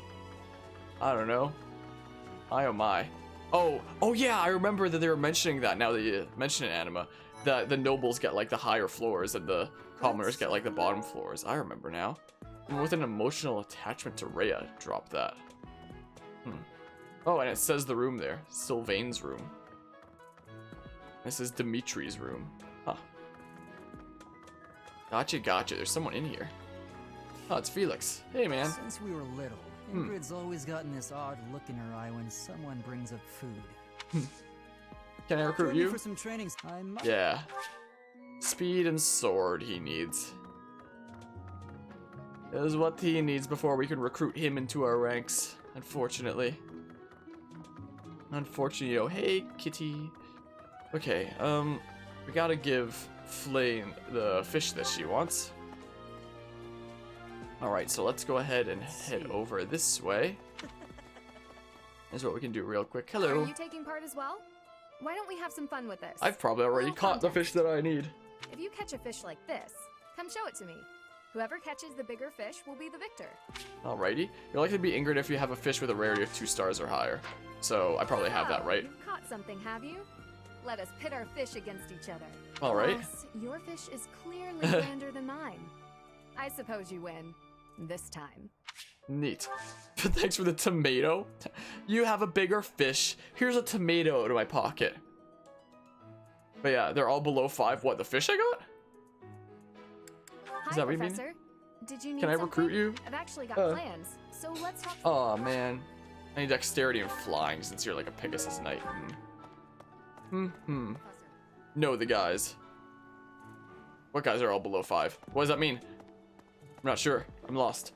I don't know. Oh my. Oh yeah, I remember that they were mentioning that now that you mention it, Anima. That the nobles get like the higher floors and the commoners get like the bottom floors. I remember now. And with an emotional attachment to Rhea, drop that. Oh, and it says the room there. Sylvain's room. This is Dimitri's room. Huh. Gotcha. There's someone in here. Oh, it's Felix. Hey, man. Since we were little, Ingrid's always gotten this odd look in her eye when someone brings up food. Can I recruit Join me you? for some trainings. I might. Yeah. Speed and sword he needs. is what he needs before we can recruit him into our ranks, unfortunately. Unfortunately, hey, kitty. Okay, we gotta give Flame the fish that she wants. Alright, so let's go ahead and head over this way. Here's what we can do real quick. Hello. Are you taking part as well? Why don't we have some fun with this? I've probably already caught the fish that I need. If you catch a fish like this, come show it to me. Whoever catches the bigger fish will be the victor. Alrighty. You're likely to be Ingrid if you have a fish with a rarity of 2 stars or higher. So I probably have that right. You've caught something, have you? Let us pit our fish against each other. Alright. Alas, your fish is clearly grander than mine. I suppose you win. This time. Neat. Thanks for the tomato. You have a bigger fish. Here's a tomato to my pocket. But yeah, they're all below 5. What, the fish I got? Is that what you mean? Did you need Can I recruit something? you? I've actually got plans, so let's talk. Oh man, I need dexterity and flying since you're like a Pegasus Knight. Know the guys. What guys are all below 5? What does that mean? I'm not sure. I'm lost.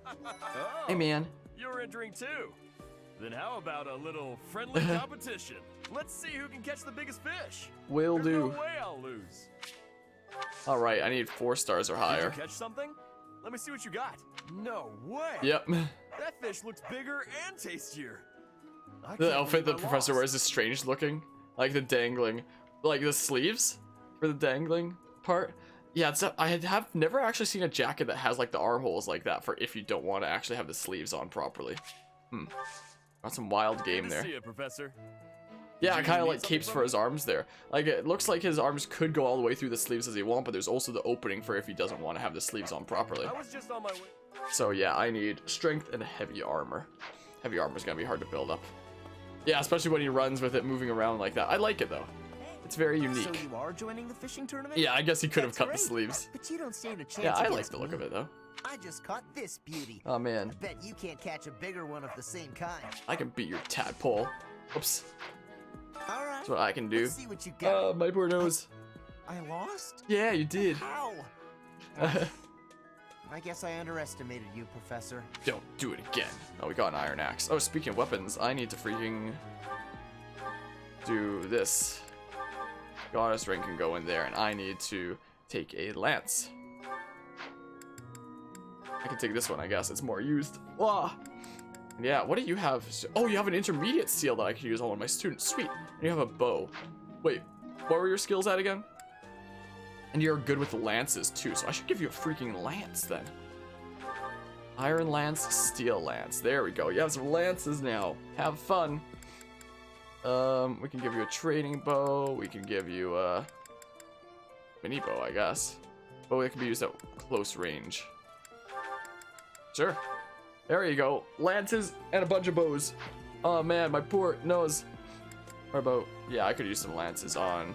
Oh, Hey man. You're entering too. Then how about a little friendly competition? Let's see who can catch the biggest fish. Will There's do. No way I'll lose. All right, I need 4 stars or higher. Did you catch something? Let me see what you got. No way. Yep. That fish looks bigger and tastier. I The can't outfit the believe I professor lost. wears is strange looking. Like the dangling, like the sleeves for the dangling part. Yeah, it's I have never actually seen a jacket that has like the armholes like that for if you don't want to actually have the sleeves on properly. Got some wild game Good to there. see you, Professor. Yeah, Did you kind of need like something capes from for me? his arms there. Like it looks like his arms could go all the way through the sleeves as he wants, but there's also the opening for if he doesn't want to have the sleeves on properly. I was just on my way. So yeah, I need strength and heavy armor. Heavy armor is gonna be hard to build up. Yeah, especially when he runs with it moving around like that. I like it though. It's very unique. So you are joining the fishing tournament? Yeah, I guess he could have That's cut great. the sleeves. But you don't stand a chance. Yeah, I like against the look me. of it though. I just caught this beauty. Oh man, I bet you can't catch a bigger one of the same kind. I can beat your tadpole. Oops. All right. That's what I can do. Let's see what you got. My poor nose. I lost? Yeah, you did. How? I guess I underestimated you, Professor. Don't do it again. Oh, we got an iron axe. Oh, speaking of weapons, I need to freaking do this. Goddess ring can go in there, and I need to take a lance. I can take this one, I guess. It's more used. Wah! Yeah, what do you have? Oh, you have an intermediate seal that I can use on one of my students. Sweet. And you have a bow. Wait, what were your skills at again? And you're good with lances too, so I should give you a freaking lance then. Iron lance, steel lance. There we go. You have some lances now. Have fun. We can give you a trading bow. We can give you a mini bow, I guess. But it can be used at close range. Sure. There you go. Lances and a bunch of bows. Oh man, my poor nose. Or about, yeah, I could use some lances on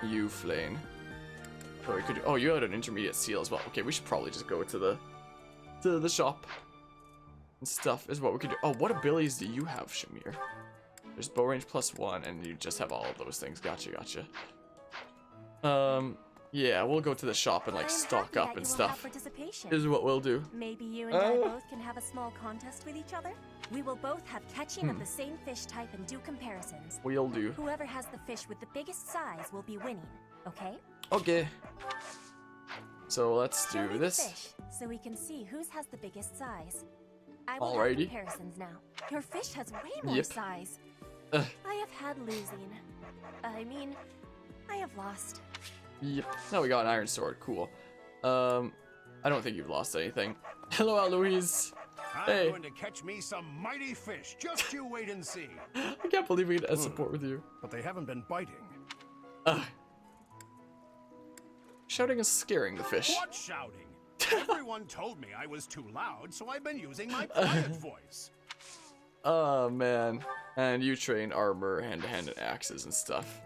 you, Flane. Oh, we could. Oh, you had an intermediate seal as well. Okay, we should probably just go to the shop and stuff. Is what we could do. Oh, what abilities do you have, Shamir? There's bow range +1, and you just have all of those things. Gotcha, gotcha. Yeah, we'll go to the shop and like stock up and stuff. Is what we'll do. Maybe you and I both can have a small contest with each other. We will both have catching of the same fish type and do comparisons. We'll do. Whoever has the fish with the biggest size will be winning. Okay? Okay. So let's Show me do the this. fish, so we can see whose has the biggest size. I will Alrighty. have comparisons now. Your fish has way more Yep. size. Ugh. I have had losing. I mean, I have lost. Yep. Now we got an iron sword. Cool. I don't think you've lost anything. Hello, Alois. Hey. I'm going to catch me some mighty fish. Just you wait and see. I can't believe we get support with you. But they haven't been biting. Shouting is scaring the fish. What shouting? Everyone told me I was too loud, so I've been using my quiet voice. Oh man. And you train armor, hand-to-hand, and axes and stuff.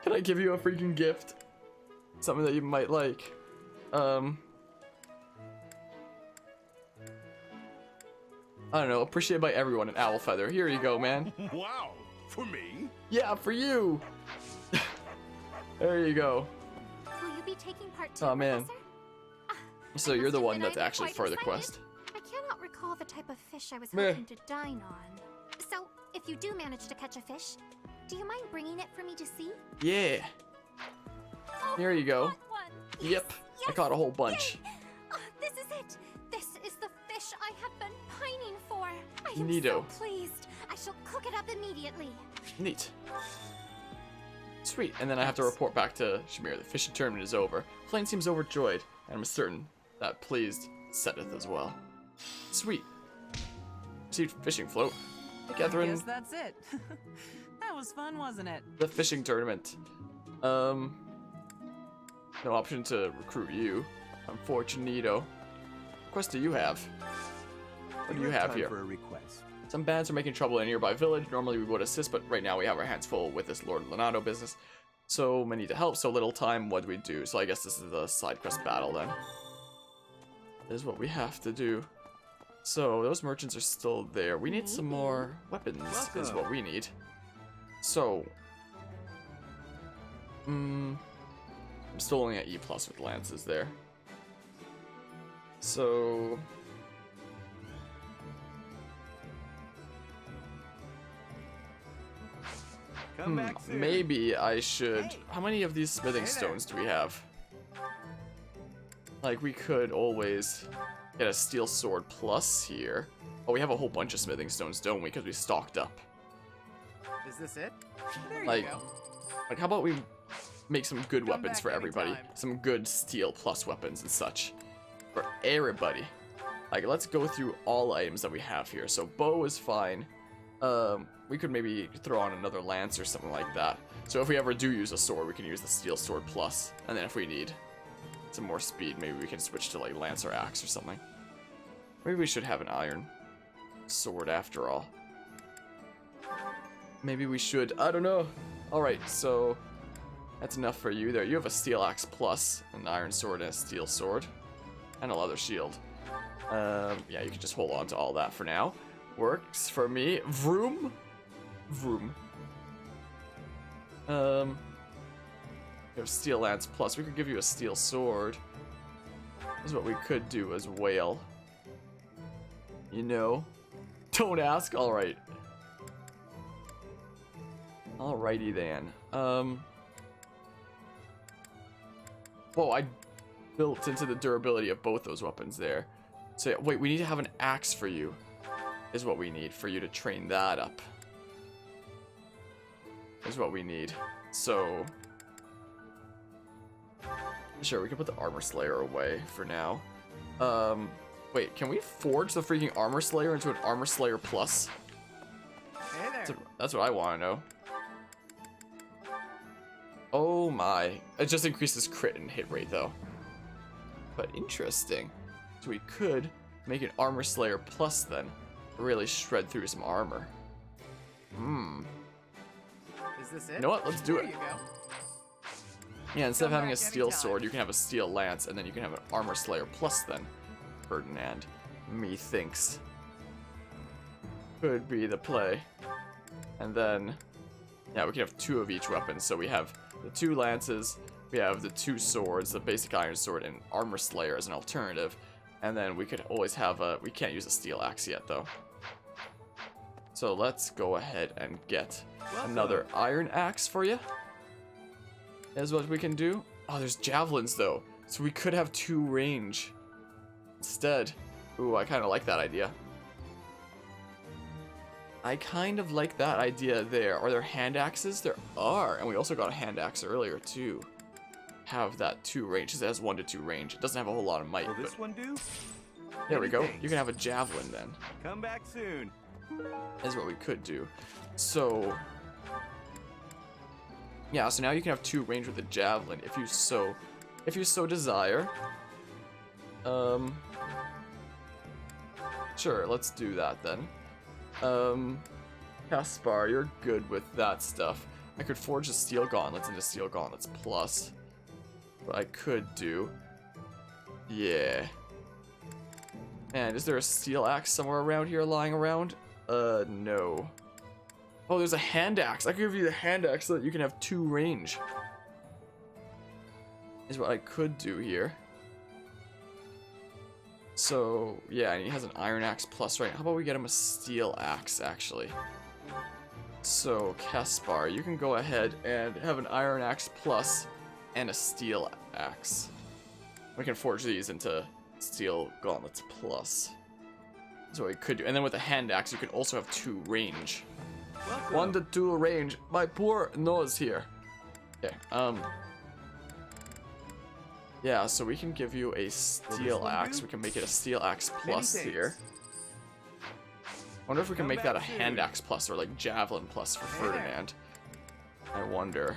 Can I give you a freaking gift? Something that you might like. I don't know, appreciated by everyone, an owl feather. Here you go, man. Wow, for me? Yeah, for you. There you go. Will you be taking part too, Oh man. Professor? So you're the one that's I'm actually quite for the excited. quest. I cannot recall the type of fish I was Meh. hoping to dine on. So, if you do manage to catch a fish, do you mind bringing it for me to see? Yeah. Oh, Here you go. caught one. Yep. I caught a whole bunch. This is it. This is the fish I have been pining for. I am Neato. so pleased. I shall cook it up immediately. Neat. Sweet. And then I have to report back to Shamir. The fishing tournament is over. Flame seems overjoyed, and I'm certain that pleased Seteth as well. Sweet. Received fishing float. Hey, Catherine. Guess that's it. That was fun, wasn't it? The fishing tournament. No option to recruit you. Unfortunito. What quest do you have? What do you have here? For a request. Some bands are making trouble in a nearby village. Normally we would assist, but right now we have our hands full with this Lord Leonardo business. So many to help, so little time. What do we do? So I guess this is the side quest battle then. This is what we have to do. So those merchants are still there. We need some more weapons is what we need. So I'm still only at E+ with lances there. So Come back soon. maybe I should. How many of these smithing stones do we have? Like, we could always get a steel sword plus here. Oh, we have a whole bunch of smithing stones, don't we? Because we stocked up. Is this it? There Like, you go. like, how about we make some good weapons back for everybody? anytime. Some good steel plus weapons and such. For everybody. Like, let's go through all items that we have here. So, bow is fine. We could maybe throw on another lance or something like that. So if we ever do use a sword, we can use the steel sword plus. And then if we need some more speed, maybe we can switch to like lance or axe or something. Maybe we should have an iron sword after all. Maybe we should. I don't know. Alright, so that's enough for you there. You have a steel axe plus, an iron sword and a steel sword. And a leather shield. Yeah, you can just hold on to all that for now. Works for me. Vroom. Vroom. You have steel lance plus. We could give you a steel sword. This is what we could do as whale. You know. Don't ask. Alright. Alrighty then. Whoa, I built into the durability of both those weapons there. So yeah, wait, we need to have an axe for you. Is what we need for you to train that up. Is what we need. So sure, we can put the armor slayer away for now. Wait, can we forge the freaking armor slayer into an armor slayer plus? Hey there. That's what I want to know. Oh my. It just increases crit and hit rate though. But interesting. So we could make an armor slayer plus then. Really shred through some armor. Is this it? You know what? Let's do There it. you go. Yeah, instead of Come having a back steel anytime. sword, you can have a steel lance, and then you can have an armor slayer plus then. Ferdinand. Methinks. Could be the play. And then, yeah, we can have 2 of each weapon. So we have the 2 lances, we have the 2 swords, the basic iron sword, and armor slayer as an alternative. And then we could always have a, we can't use a steel axe yet though. So let's go ahead and get another iron axe for you. Is what we can do. Oh, there's javelins though. So we could have 2 range instead. Ooh, I kind of like that idea. I kind of like that idea there. Are there hand axes? There are. And we also got a hand axe earlier too. Have that 2 range. It has 1 to 2 range. It doesn't have a whole lot of might. Will But this one do? there we go. Thanks. You can have a javelin then. Come back soon. Is what we could do. So yeah, so now you can have 2 range with the javelin if you so desire. Sure, let's do that then. Caspar, you're good with that stuff. I could forge the steel gauntlets into steel gauntlets plus. What I could do. Yeah. And is there a steel axe somewhere around here lying around? No. Oh, there's a hand axe. I could give you the hand axe so that you can have 2 range. Is what I could do here. So, yeah, and he has an iron axe plus, right? How about we get him a steel axe, actually? So, Caspar, you can go ahead and have an iron axe plus and a steel axe. We can forge these into steel gauntlets plus. That's what we could do. And then with a hand axe, you can also have 2 range. Welcome. 1 to 2 range. My poor nose here. Okay, yeah, so we can give you a steel axe. We can make it a steel axe plus here. Wonder if we can make that a hand axe plus or like javelin plus for Ferdinand. I wonder.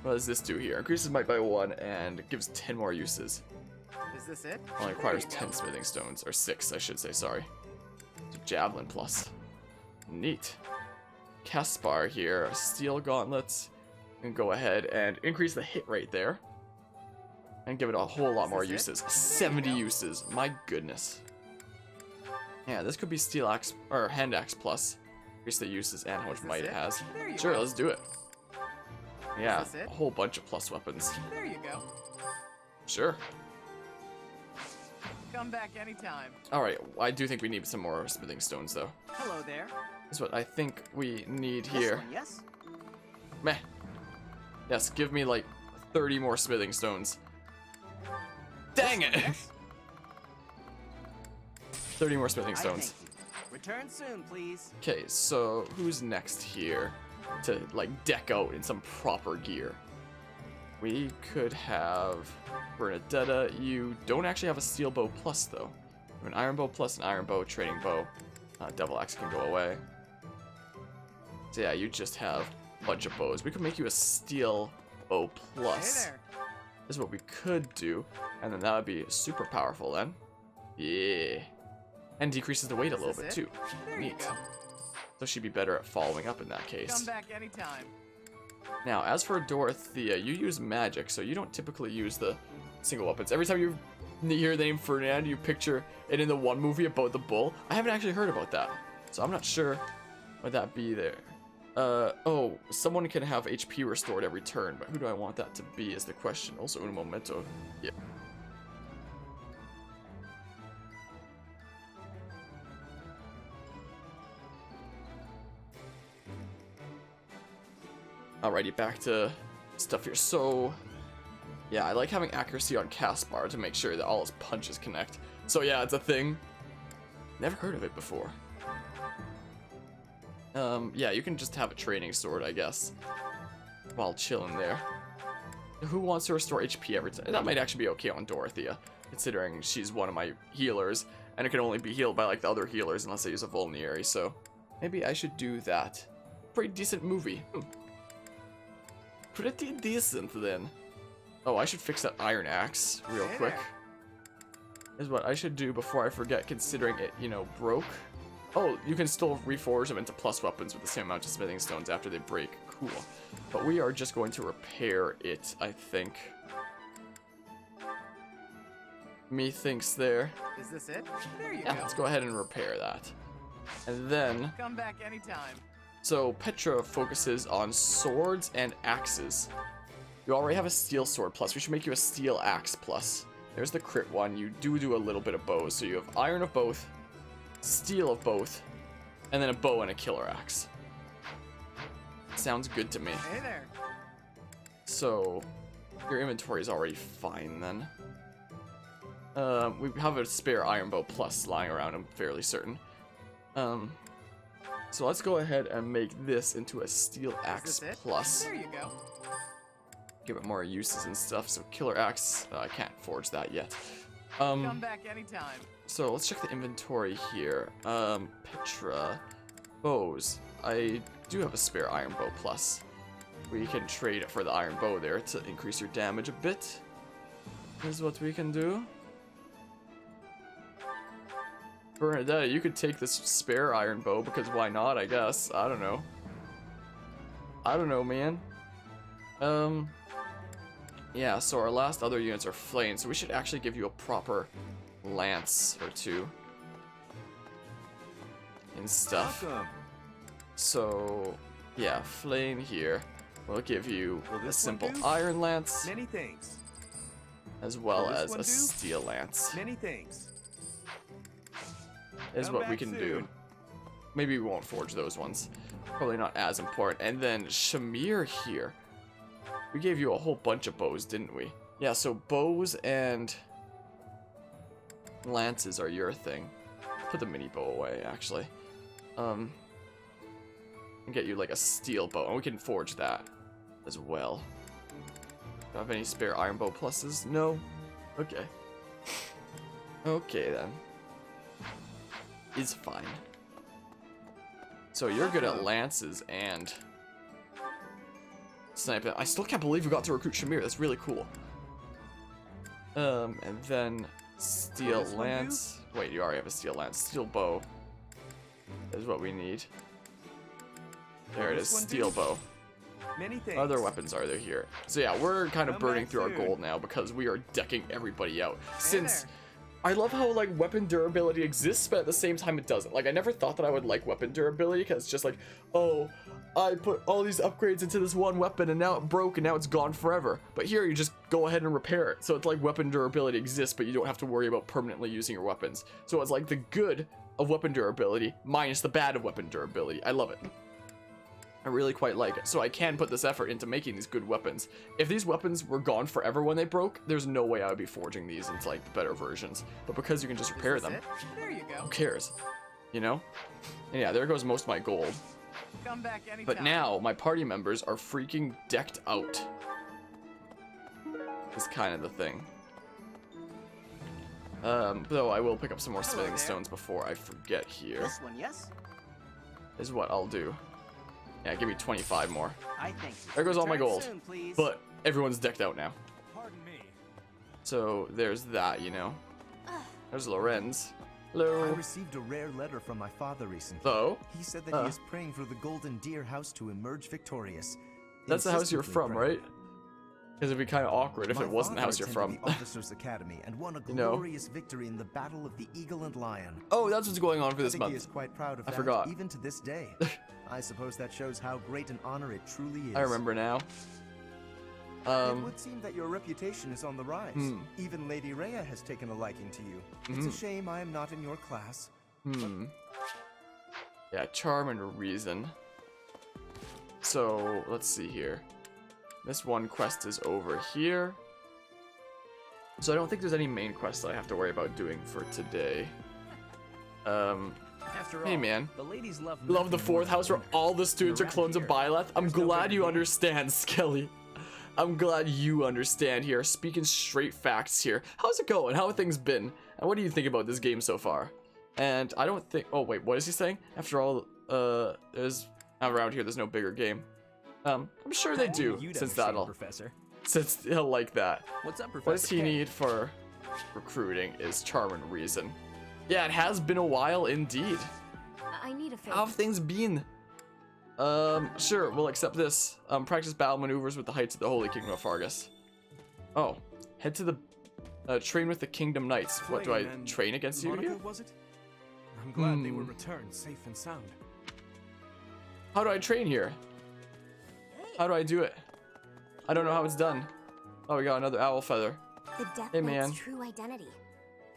What does this do here? Increases might by 1 and gives 10 more uses. Is this it? Only requires 10 smithing stones, or 6, I should say, sorry. Javelin plus. Neat. Caspar here, steel gauntlets. And go ahead and increase the hit rate there. And give it a whole lot more uses. 70 uses, my goodness. Yeah, this could be steel axe, or hand axe plus. Increase the uses and how much might it has. Sure, let's do it. Yeah, a whole bunch of plus weapons. There you go. Sure. Come back anytime. Alright, I do think we need some more smithing stones, though. Hello there. That's what I think we need here. Yes. Meh. Yes, give me like 30 more smithing stones. Dang it! 30 more smithing stones. Return soon, please. Okay, so who's next here to like deck out in some proper gear? We could have Bernadetta. You don't actually have a steel bow plus though. You have an iron bow plus, an iron bow, training bow. Devil axe can go away. So yeah, you just have a bunch of bows. We could make you a steel bow plus. Hey there. This is what we could do, and then that would be super powerful then. Yeah. And decreases the weight a little bit too. Neat. So she'd be better at following up in that case. Come back anytime. Now, as for Dorothea, you use magic, so you don't typically use the single weapons. Every time you hear the name Ferdinand, you picture it in the one movie about the bull. I haven't actually heard about that, so I'm not sure what that be there. Oh, someone can have HP restored every turn, but who do I want that to be is the question. Also, un momento. Yeah. Alrighty, back to stuff here. So, yeah, I like having accuracy on Caspar to make sure that all his punches connect. So yeah, it's a thing. Never heard of it before. Yeah, you can just have a training sword, I guess, while chilling there. Who wants to restore HP every time? That might actually be okay on Dorothea, considering she's one of my healers, and it can only be healed by like the other healers unless I use a vulnerary, so maybe I should do that. Pretty decent movie. Pretty decent then. Oh, I should fix that iron axe real quick. Is what I should do before I forget, considering it, you know, broke. Oh, you can still reforge them into plus weapons with the same amount of smithing stones after they break. Cool. But we are just going to repair it, I think. Methinks there. Is this it? There you Yeah, go. let's go ahead and repair that. And then, Come back anytime. so Petra focuses on swords and axes. You already have a steel sword plus. We should make you a steel axe plus. There's the crit one. You do a little bit of bows. So you have iron of both, steel of both, and then a bow and a killer axe. Sounds good to me. Hey there. So your inventory is already fine then. We have a spare iron bow plus lying around, I'm fairly certain. So let's go ahead and make this into a steel axe plus. There you go. Give it more uses and stuff. So killer axe, I can't forge that yet. Come back anytime. So let's check the inventory here. Petra, bows. I do have a spare iron bow plus. We can trade it for the iron bow there to increase your damage a bit. Here's what we can do. Bernadette, you could take this spare iron bow because why not, I guess. I don't know. I don't know, man. Yeah, so our last other units are flaying, so we should actually give you a proper lance or two. And stuff. Welcome. So, yeah, flaying here. We'll give you a this simple one do? iron lance. Many thanks. as well Will this as one a do? steel lance. Many thanks. Is Come what we back can soon. do. Maybe we won't forge those ones. Probably not as important. And then Shamir here. We gave you a whole bunch of bows, didn't we? Yeah, so bows and lances are your thing. Put the mini bow away, actually. And get you like a steel bow, and we can forge that as well. Do I have any spare iron bow pluses? No? Okay. Okay then. Is fine. So you're good at lances and sniping. I still can't believe we got to recruit Shamir. That's really cool. And then steel Will this one do? lance. Wait, you already have a steel lance. Steel bow is what we need. There it Will is. this one Steel do? bow. Many thanks. Other weapons are there here. So yeah, we're kind of Come burning back through our soon. gold now because we are decking everybody out. Hey Since there. I love how like weapon durability exists, but at the same time it doesn't. Like I never thought that I would like weapon durability because it's just like, oh, I put all these upgrades into this one weapon and now it broke and now it's gone forever. But here you just go ahead and repair it. So it's like weapon durability exists, but you don't have to worry about permanently using your weapons. So it's like the good of weapon durability minus the bad of weapon durability. I love it. I really quite like it. So I can put this effort into making these good weapons. If these weapons were gone forever when they broke, there's no way I would be forging these into like the better versions. But because you can just repair Is this them, it? There you go. who cares? You know? And yeah, there goes most of my gold. Come back anytime. But now my party members are freaking decked out. Is kind of the thing. Though I will pick up some more Hello smithing there. stones before I forget here. This one, yes? Is what I'll do. Yeah, give me 25 more. I think. There goes all my Return gold. soon, please. But everyone's decked out now. Pardon me. So there's that, you know. There's Lorenz. I Hello. received a rare letter from my father recently. So? He said that he is praying for the Golden Deer house to emerge victorious. That's the house you're Insistently from, praying. right? Because it'd be kind of awkward if My it wasn't the father house you're attended from. the Officers Academy and won a You know. glorious victory in the Battle of the Eagle and Lion. Oh, that's what's going on for I this think he month. is quite proud of I that, forgot. even to this day. I suppose that shows how great an honor it truly is. I remember now. It would seem that your reputation is on the rise. Hmm. Even Lady Rhea has taken a liking to you. It's Mhm. a shame I am not in your class. Yeah, charm and reason. So, let's see here. This one quest is over here. So I don't think there's any main quests that I have to worry about doing for today. After Hey all, man. the ladies love Love the nothing more fourth than house where winter. all the students are Around clones of here, Byleth. I'm there's no glad better you game. understand, Skelly. I'm glad you understand here. Speaking straight facts here. How's it going? How have things been? And what do you think about this game so far? And I don't think... Oh, wait, what is he saying? After all, there's... Around here, there's no bigger game. I'm sure they do, You'd since understand, that'll... Professor. Since he'll like that. What's up, Professor? What does he need for recruiting is charm and reason. Yeah, it has been a while indeed. I need a favor. How have things been? Sure, we'll accept this. Practice battle maneuvers with the Heights of the Holy Kingdom of Fargus. Oh, head to the, train with the Kingdom Knights. What, do I Flame and train against you Monica, here? was it? I'm glad they were returned safe and sound. How do I train here? How do I do it? I don't know how it's done. Oh, we got another owl feather. The Death Hey, Knight's man. true identity.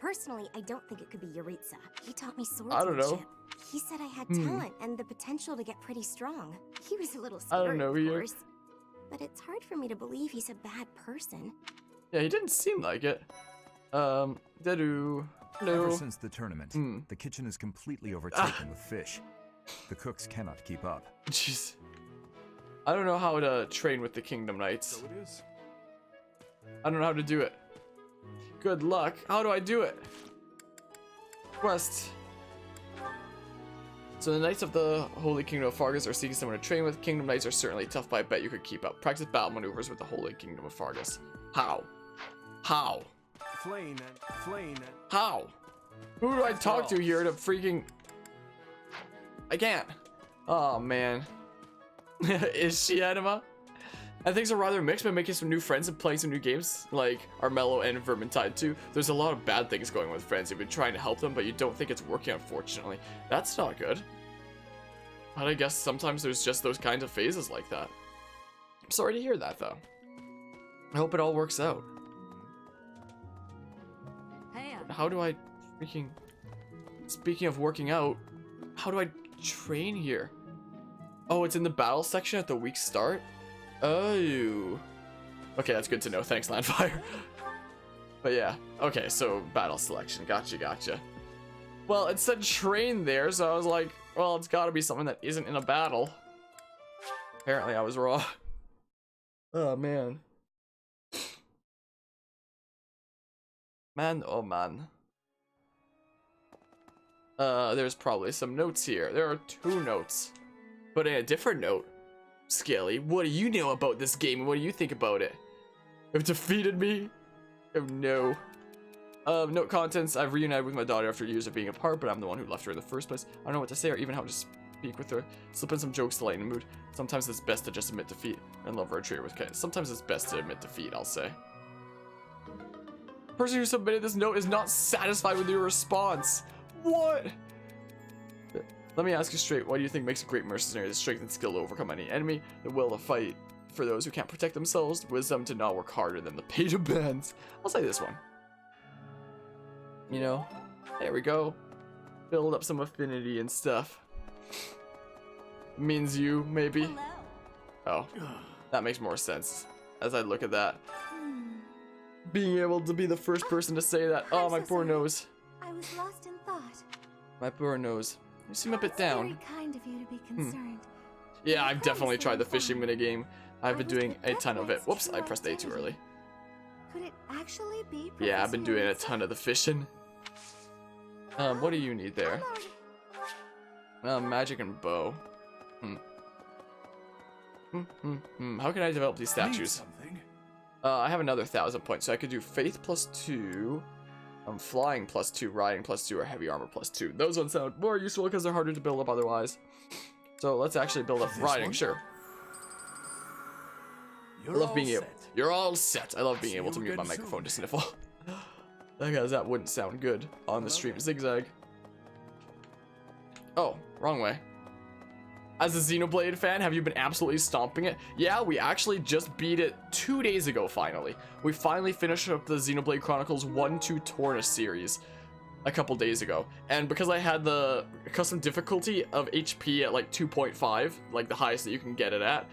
Personally, I don't think it could be Yuritsa. He taught me I don't know. swordsmanship. He said I had talent and the potential to get pretty strong. He was a little I scary, don't know of you. course. But it's hard for me to believe he's a bad person. Yeah, he didn't seem like it. Dedu. Hello. Ever since the tournament, the kitchen is completely overtaken with fish. The cooks cannot keep up. Jeez. I don't know how to train with the Kingdom Knights. So it is. I don't know how to do it. Good luck. How do I do it? Quest. So the Knights of the Holy Kingdom of Fargus are seeking someone to train with. Kingdom Knights are certainly tough, but I bet you could keep up. Practice battle maneuvers with the Holy Kingdom of Fargus. How? How? Flame and How? Who do I talk to here to freaking... I can't. Oh, man. Is she Anima? And things are rather mixed, but making some new friends and playing some new games, like Armello and Vermintide 2. There's a lot of bad things going on with friends. You've been trying to help them, but you don't think it's working, unfortunately. That's not good. But I guess sometimes there's just those kinds of phases like that. I'm sorry to hear that, though. I hope it all works out. how do I freaking... Speaking of working out, how do I train here? Oh, it's in the battle section at the week start? Oh. Okay, that's good to know. Thanks, Landfire. But yeah. Okay, so battle selection. Gotcha. Well, it said train there, so I was like, well, it's gotta be something that isn't in a battle. Apparently I was wrong. Oh, man. Man, oh man. There's probably some notes here. There are 2 notes. But in a different note, Scaly, what do you know about this game and what do you think about it? You've defeated me? Oh no. Note contents, I've reunited with my daughter after years of being apart, but I'm the one who left her in the first place. I don't know what to say or even how to speak with her. Slip in some jokes to lighten the mood. Sometimes it's best to just admit defeat and love her treat her with kindness. Sometimes it's best to admit defeat, I'll say. Person who submitted this note is not satisfied with your response. What? Let me ask you straight, what do you think makes a great mercenary? The strength and skill to overcome any enemy, the will to fight for those who can't protect themselves, wisdom to not work harder than the pay demands. I'll say this one. You know, there we go. Build up some affinity and stuff. Means you, maybe? Hello. Oh, that makes more sense as I look at that. Being able to be the first person to say that. Oh, my poor nose. I was lost in thought. My poor nose. You seem a bit down. Very kind of you to be concerned. Yeah, I've definitely tried the fishing minigame. I've been doing a ton of it. Whoops, I pressed A too early. Could it actually be? Yeah, I've been doing a ton of the fishing. What do you need there? Magic and bow. How can I develop these statues? I have another 1,000 points, so I could do faith +2, flying +2, riding +2, or heavy armor +2. Those ones sound more useful because they're harder to build up otherwise. So let's actually build up riding, sure. I love being able. You're all set. I love being able to mute my microphone to sniffle. Because that wouldn't sound good on the stream. Zigzag. Oh, wrong way. As a Xenoblade fan, have you been absolutely stomping it? Yeah, we actually just beat it 2 days ago, finally. We finally finished up the Xenoblade Chronicles 1-2 Torna series a couple days ago. And because I had the custom difficulty of HP at like 2.5, like the highest that you can get it at,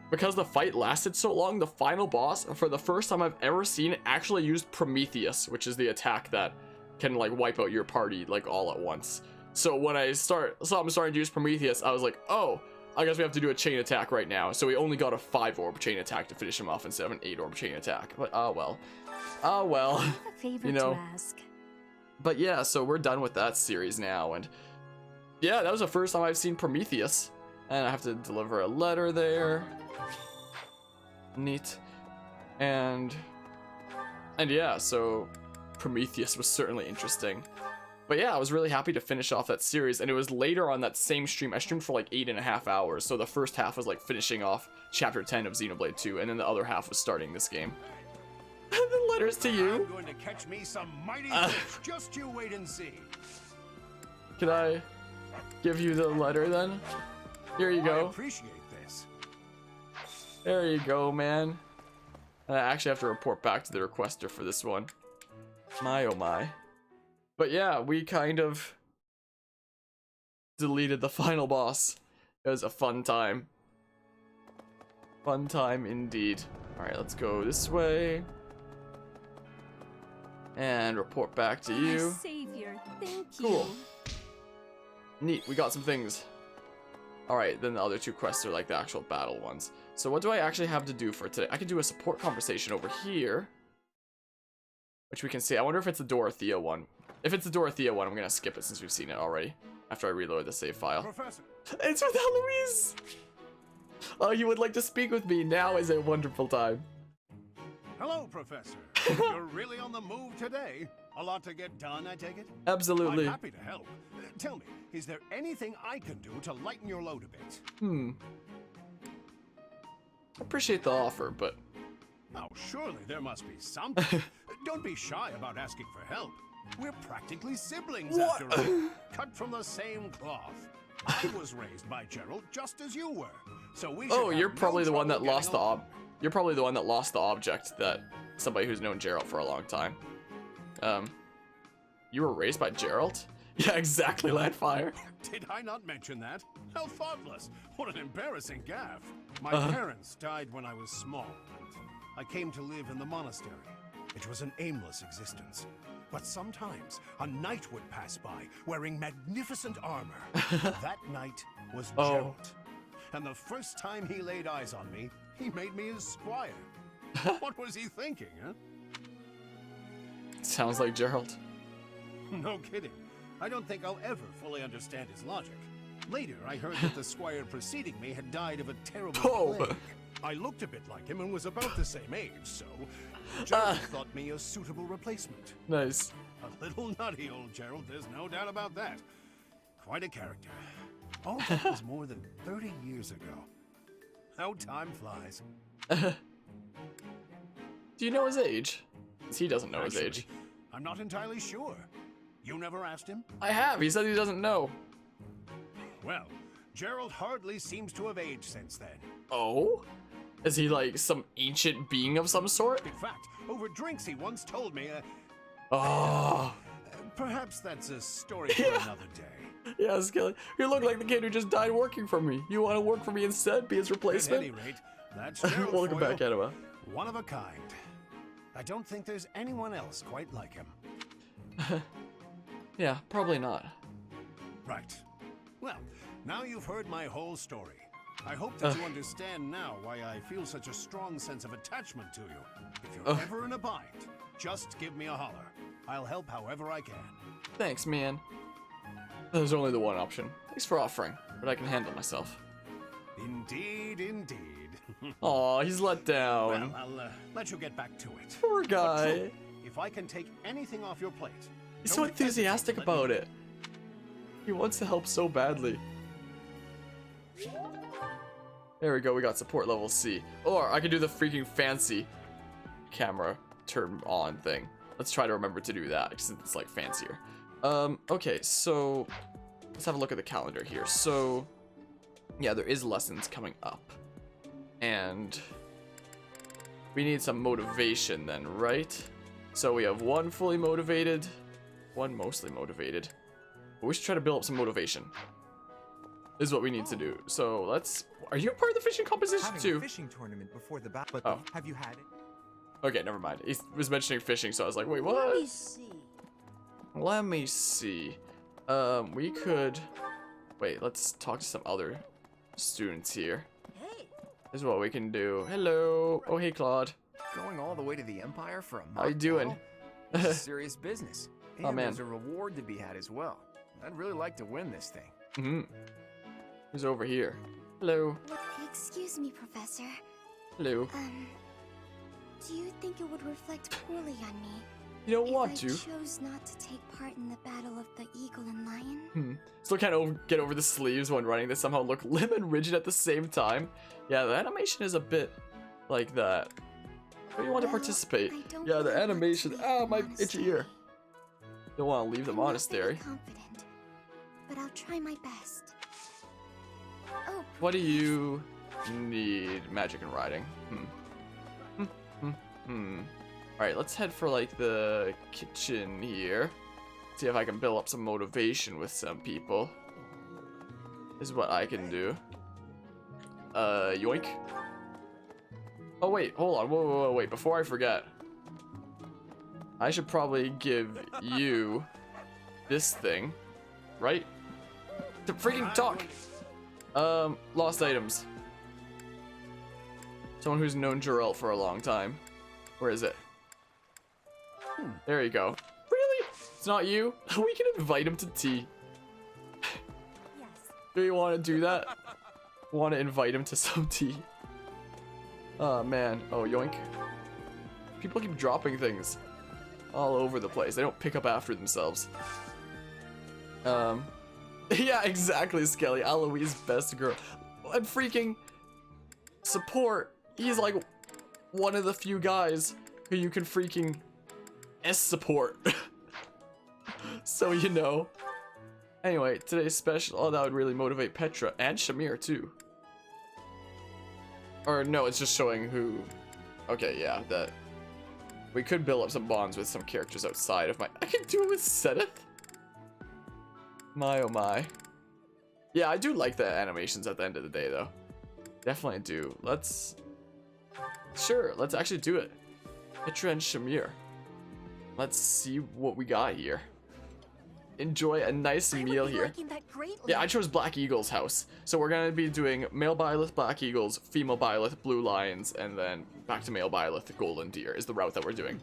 because the fight lasted so long, the final boss, for the first time I've ever seen, actually used Prometheus, which is the attack that can like wipe out your party like all at once. So when I saw him starting to use Prometheus, I was like, oh, I guess we have to do a chain attack right now. So we only got a 5-orb chain attack to finish him off instead of an 8-orb chain attack. But oh well, you know. But yeah, so we're done with that series now, and yeah, that was the first time I've seen Prometheus, and I have to deliver a letter there. Neat. And yeah, so Prometheus was certainly interesting. But yeah, I was really happy to finish off that series, and it was later on that same stream. I streamed for like 8.5 hours, so the first half was like finishing off chapter 10 of Xenoblade 2, and then the other half was starting this game. The letters to you. I'm going to catch me some mighty fish. Just you wait and see. Can I give you the letter then? Here you go. I appreciate this. There you go, man. And I actually have to report back to the requester for this one. My oh my. But yeah, we kind of deleted the final boss. It was a fun time. Fun time indeed. Alright, let's go this way. And report back to you. Savior, thank you. Cool. Neat, we got some things. Alright, then the other 2 quests are like the actual battle ones. So what do I actually have to do for today? I can do a support conversation over here, which we can see. I wonder if it's the Dorothea one. If it's the Dorothea one, I'm gonna skip it since we've seen it already. After I reload the save file. Professor. It's with Alois! Oh, you would like to speak with me. Now is a wonderful time. Hello, Professor. You're really on the move today. A lot to get done, I take it? Absolutely. I'm happy to help. Tell me, is there anything I can do to lighten your load a bit? Appreciate the offer, but... Oh, surely there must be something. Don't be shy about asking for help. We're practically siblings, after all. Cut from the same cloth. I was raised by Gerald just as you were. So we Oh, you're probably the one that lost the You're probably the one that lost the object that somebody who's known Gerald for a long time. You were raised by Gerald? Yeah, exactly, Landfire. Did I not mention that? How thoughtless. What an embarrassing gaffe. My parents died when I was small. I came to live in the monastery. It was an aimless existence. But sometimes a knight would pass by wearing magnificent armor. That knight was Gerald. And the first time he laid eyes on me, he made me his squire. What was he thinking, huh? Sounds like Gerald. No kidding. I don't think I'll ever fully understand his logic. Later, I heard that the squire preceding me had died of a terrible plague. I looked a bit like him and was about the same age, so Gerald thought me a suitable replacement. Nice. A little nutty, old Gerald, there's no doubt about that. Quite a character. All that was more than 30 years ago. How time flies. Do you know his age? He doesn't know his age. I'm not entirely sure. You never asked him? I have. He said he doesn't know. Well, Gerald hardly seems to have aged since then. Oh? Is he like some ancient being of some sort? In fact, over drinks he once told me, perhaps that's a story for another day. Yeah, Skelly. You look like the kid who just died working for me. You want to work for me instead? Be his replacement? At any rate, that's Gerald. Welcome back, Anima. One of a kind. I don't think there's anyone else quite like him. Yeah, probably not. Right. Well, now you've heard my whole story. I hope that you understand now why I feel such a strong sense of attachment to you. If you're ever in a bind, just give me a holler. I'll help however I can. Thanks, man. There's only the one option. Thanks for offering, but I can handle myself. Indeed, indeed. Aw, he's let down. Well, I'll let you get back to it. Poor guy. Truly, if I can take anything off your plate, He's so enthusiastic about it. He wants to help so badly. There we go, we got support level C. Or I could do the freaking fancy camera turn on thing. Let's try to remember to do that since it's like fancier. Okay, so let's have a look at the calendar here. So yeah, there is lessons coming up. And we need some motivation then, right? So we have one fully motivated, one mostly motivated. But we should try to build up some motivation. Is what we need to do. So let's. Are you a part of the fishing competition too? A fishing tournament before the battle. But have you had it? Okay, never mind. He was mentioning fishing, so I was like, wait, what? Let me see. Let me see. We could. Wait, let's talk to some other students here. Hey. This is what we can do. Hello. Oh, hey, Claude. Going all the way to the Empire for a mock How you doing? This is serious business. And Oh, man. there's a reward to be had as well. I'd really like to win this thing. Mm-hmm. Who's over here? Hello. Excuse me, Professor. Hello. Do you think it would reflect poorly on me? You don't want if to. I chose not to take part in the battle of the eagle and lion? Still can't get over the sleeves when running. They somehow look limp and rigid at the same time. Yeah, the animation is a bit like that. But you want to participate. Yeah, the animation. Ah, my itchy ear. Don't want to leave the monastery. Confident, but I'll try my best. Oh, What do you need? Magic and riding. Alright, let's head for like the kitchen here. See if I can build up some motivation with some people. This is what I can do. Yoink. Oh wait, hold on. Whoa, wait, before I forget. I should probably give you this thing, right? To freaking talk. Lost items. Someone who's known Jarrell for a long time. Where is it? There you go. Really? It's not you? We can invite him to tea. Do you want to do that? Want to invite him to some tea? Oh man. Oh, yoink. People keep dropping things all over the place. They don't pick up after themselves. Yeah, exactly, Skelly. Alois' best girl. And freaking support. He's like one of the few guys who you can freaking support. So you know. Anyway, today's special. Oh, that would really motivate Petra and Shamir too. Or no, it's just showing who. Okay, yeah, that. We could build up some bonds with some characters outside of my... I can do it with Seth? My oh my. Yeah, I do like the animations at the end of the day, though. Definitely do. Let's... Sure, let's actually do it. Hitra and Shamir. Let's see what we got here. Enjoy a nice meal here. Yeah, I chose Black Eagle's house. So we're going to be doing male Byleth, Black Eagles, female Byleth, Blue Lions, and then back to male Byleth, Golden Deer is the route that we're doing.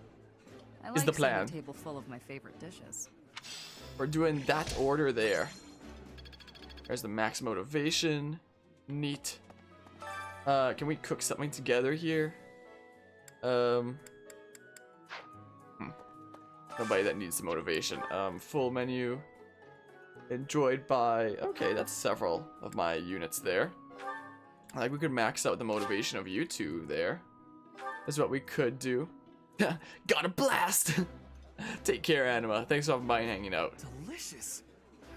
I Is the seeing plan. a table full of my favorite dishes. We're doing that order there. There's the max motivation. Neat. Can we cook something together here? Nobody that needs the motivation. Full menu. Enjoyed by... Okay, that's several of my units there. Like, we could max out the motivation of you two there. Is what we could do. Got a blast! Take care, Anima. Thanks for by hanging out. Delicious.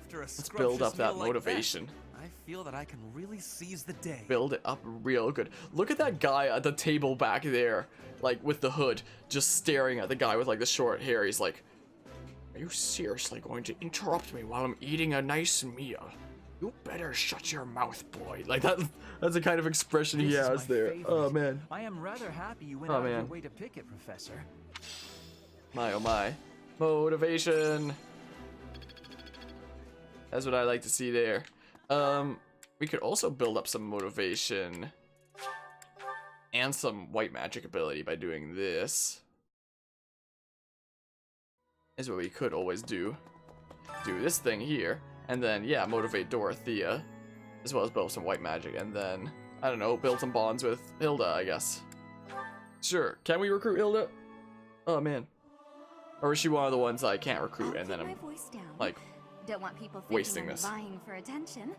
After a Let's build up that meal like motivation. that, I feel that I can really seize the day. Build it up real good. Look at that guy at the table back there, like with the hood, just staring at the guy with like the short hair. He's like, "Are you seriously going to interrupt me while I'm eating a nice meal? You better shut your mouth, boy." Like that's the kind of expression he has there. Oh man. I am rather happy you went Oh, out of your man. way to pick it, Professor. My oh my. Motivation. That's what I like to see there. We could also build up some motivation and some white magic ability by doing this. Is what we could always do. Do this thing here, and then yeah, motivate Dorothea, as well as build some white magic, and then I don't know, build some bonds with Hilda, I guess. Sure. Can we recruit Hilda? Oh man. Or is she one of the ones I can't recruit, and then I'm like Don't want people thinking wasting I'm this. vying for attention,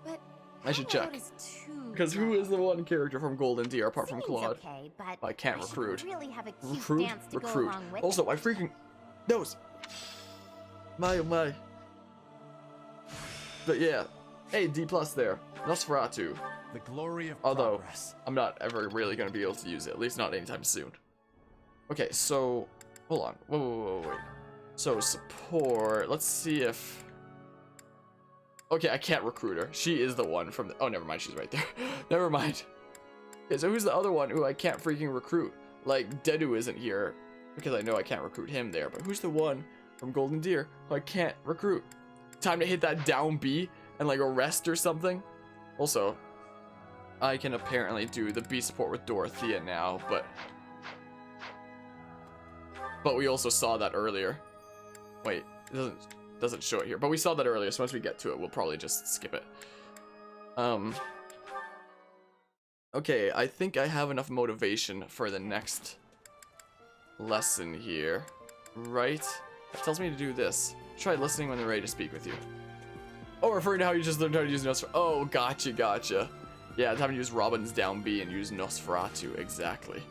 but I should how check. about is too Because who is the one character from Golden Deer apart from Seems Claude? okay, but I can't I should recruit. really have a cute Recruit? dance to go Recruit. along with Also, it. my freaking nose. My oh my. But yeah. Hey, D plus there. Nosferatu. The glory of Although, progress. I'm not ever really going to be able to use it. At least not anytime soon. Okay, so... Hold on. Whoa, wait. So, support... Let's see if... Okay, I can't recruit her. She is the one from the... Oh, never mind. She's right there. Never mind. Okay, so who's the other one who I can't freaking recruit? Like, Dedu isn't here, because I know I can't recruit him there. But who's the one from Golden Deer who I can't recruit? Time to hit that down B and, like, a rest or something? Also... I can apparently do the B support with Dorothea now, but we also saw that earlier. Wait, it doesn't show it here, but we saw that earlier, so once we get to it, we'll probably just skip it. Okay, I think I have enough motivation for the next lesson here, right? It tells me to do this. Try listening when they're ready to speak with you. Oh, referring to how you just learned how to use Nosferatu. Oh, gotcha. Yeah, time to use Robin's down B and use Nosferatu, exactly.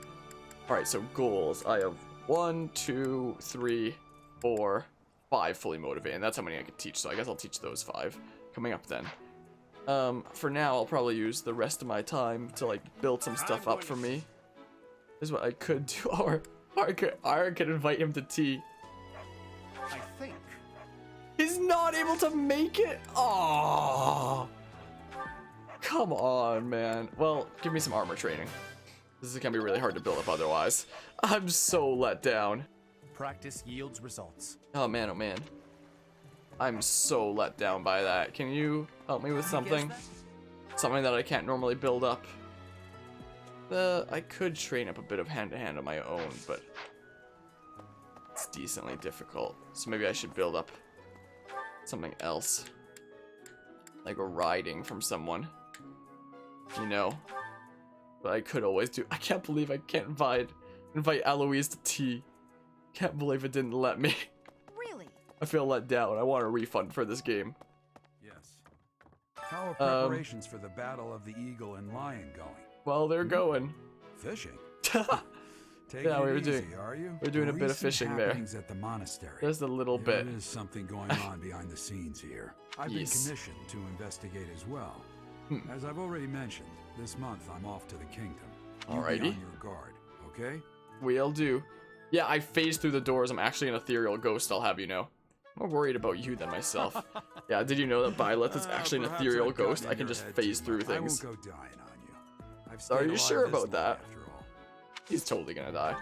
Alright, so goals. I have 1, 2, 3, 4, 5 fully motivated. And that's how many I could teach, so I guess I'll teach those 5 coming up then. For now, I'll probably use the rest of my time to, like, build some stuff up for me. This is what I could do. Or I could invite him to tea. I think. He's not able to make it? Aww. Come on, man. Well, give me some armor training. This is gonna be really hard to build up otherwise. I'm so let down. Practice yields results. Oh man, oh man. I'm so let down by that. Can you help me with something? Something that I can't normally build up. I could train up a bit of hand-to-hand on my own, but it's decently difficult. So maybe I should build up something else. Like a riding from someone. You know, but I could always do. I can't believe I can't invite Alois to tea. Can't believe it didn't let me. Really? I feel let down. I want a refund for this game. Yes. How are preparations for the Battle of the Eagle and Lion going? Well, they're going. Fishing. Yeah, we're doing a bit of fishing there. At the monastery. There's a little bit. There is something going on behind the scenes here. I've been commissioned to investigate as well. As I've already mentioned, this month I'm off to the kingdom. You be Alrighty. on your guard, okay? We'll do. Yeah, I phased through the doors. I'm actually an ethereal ghost, I'll have you know. I'm more worried about you than myself. Yeah, did you know that Byleth is actually an ethereal ghost? I can just phase through things. I won't go dying on you. I've Are stayed you alive sure this about long that? after all. He's totally gonna die.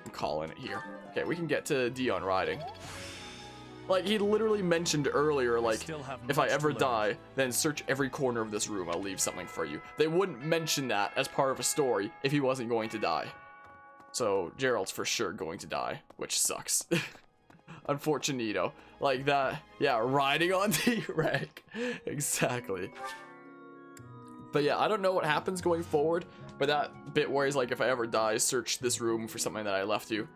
I'm calling it here. Okay, we can get to Dion riding. Like, he literally mentioned earlier, like, if I ever die, then search every corner of this room, I'll leave something for you. They wouldn't mention that as part of a story if he wasn't going to die. So, Gerald's for sure going to die, which sucks. Unfortunito. Like that, yeah, riding on the wreck. Exactly. But yeah, I don't know what happens going forward, but that bit where he's like, if I ever die, search this room for something that I left you.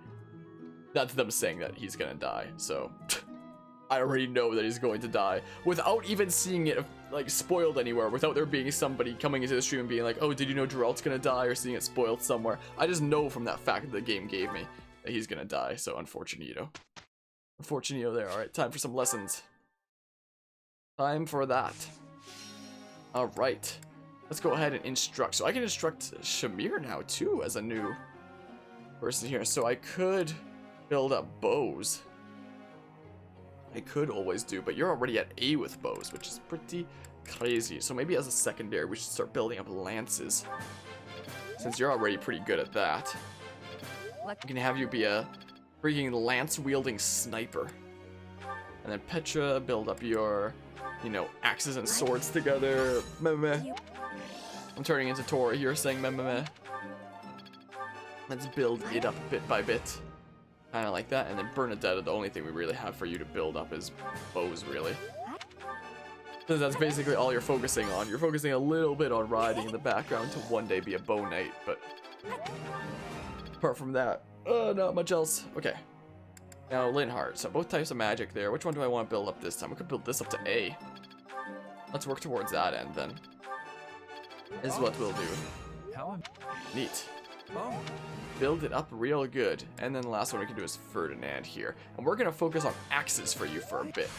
That's them saying that he's gonna die, so... I already know that he's going to die without even seeing it like spoiled anywhere, without there being somebody coming into the stream and being like, oh, did you know Gerald's gonna die, or seeing it spoiled somewhere. I just know from that fact that the game gave me that he's gonna die, so unfortunito. Unfortunito there. Alright, time for some lessons. Time for that. Alright. Let's go ahead and instruct. So I can instruct Shamir now too as a new person here. So I could build up bows. I could always do, but you're already at A with bows, which is pretty crazy. So maybe as a secondary, we should start building up lances, since you're already pretty good at that. I can have you be a freaking lance-wielding sniper. And then Petra, build up your, you know, axes and swords together. Meh meh. I'm turning into Tora here, saying meh meh meh. Let's build it up bit by bit. Kind of like that, and then Bernadetta, the only thing we really have for you to build up is bows, really. Because that's basically all you're focusing on. You're focusing a little bit on riding in the background to one day be a bow knight, but apart from that, not much else. Okay. Now, Linhardt. So both types of magic there. Which one do I want to build up this time? We could build this up to A. Let's work towards that end, then. This is what we'll do. Neat. Build it up real good. And then the last one we can do is Ferdinand here. And we're going to focus on axes for you for a bit.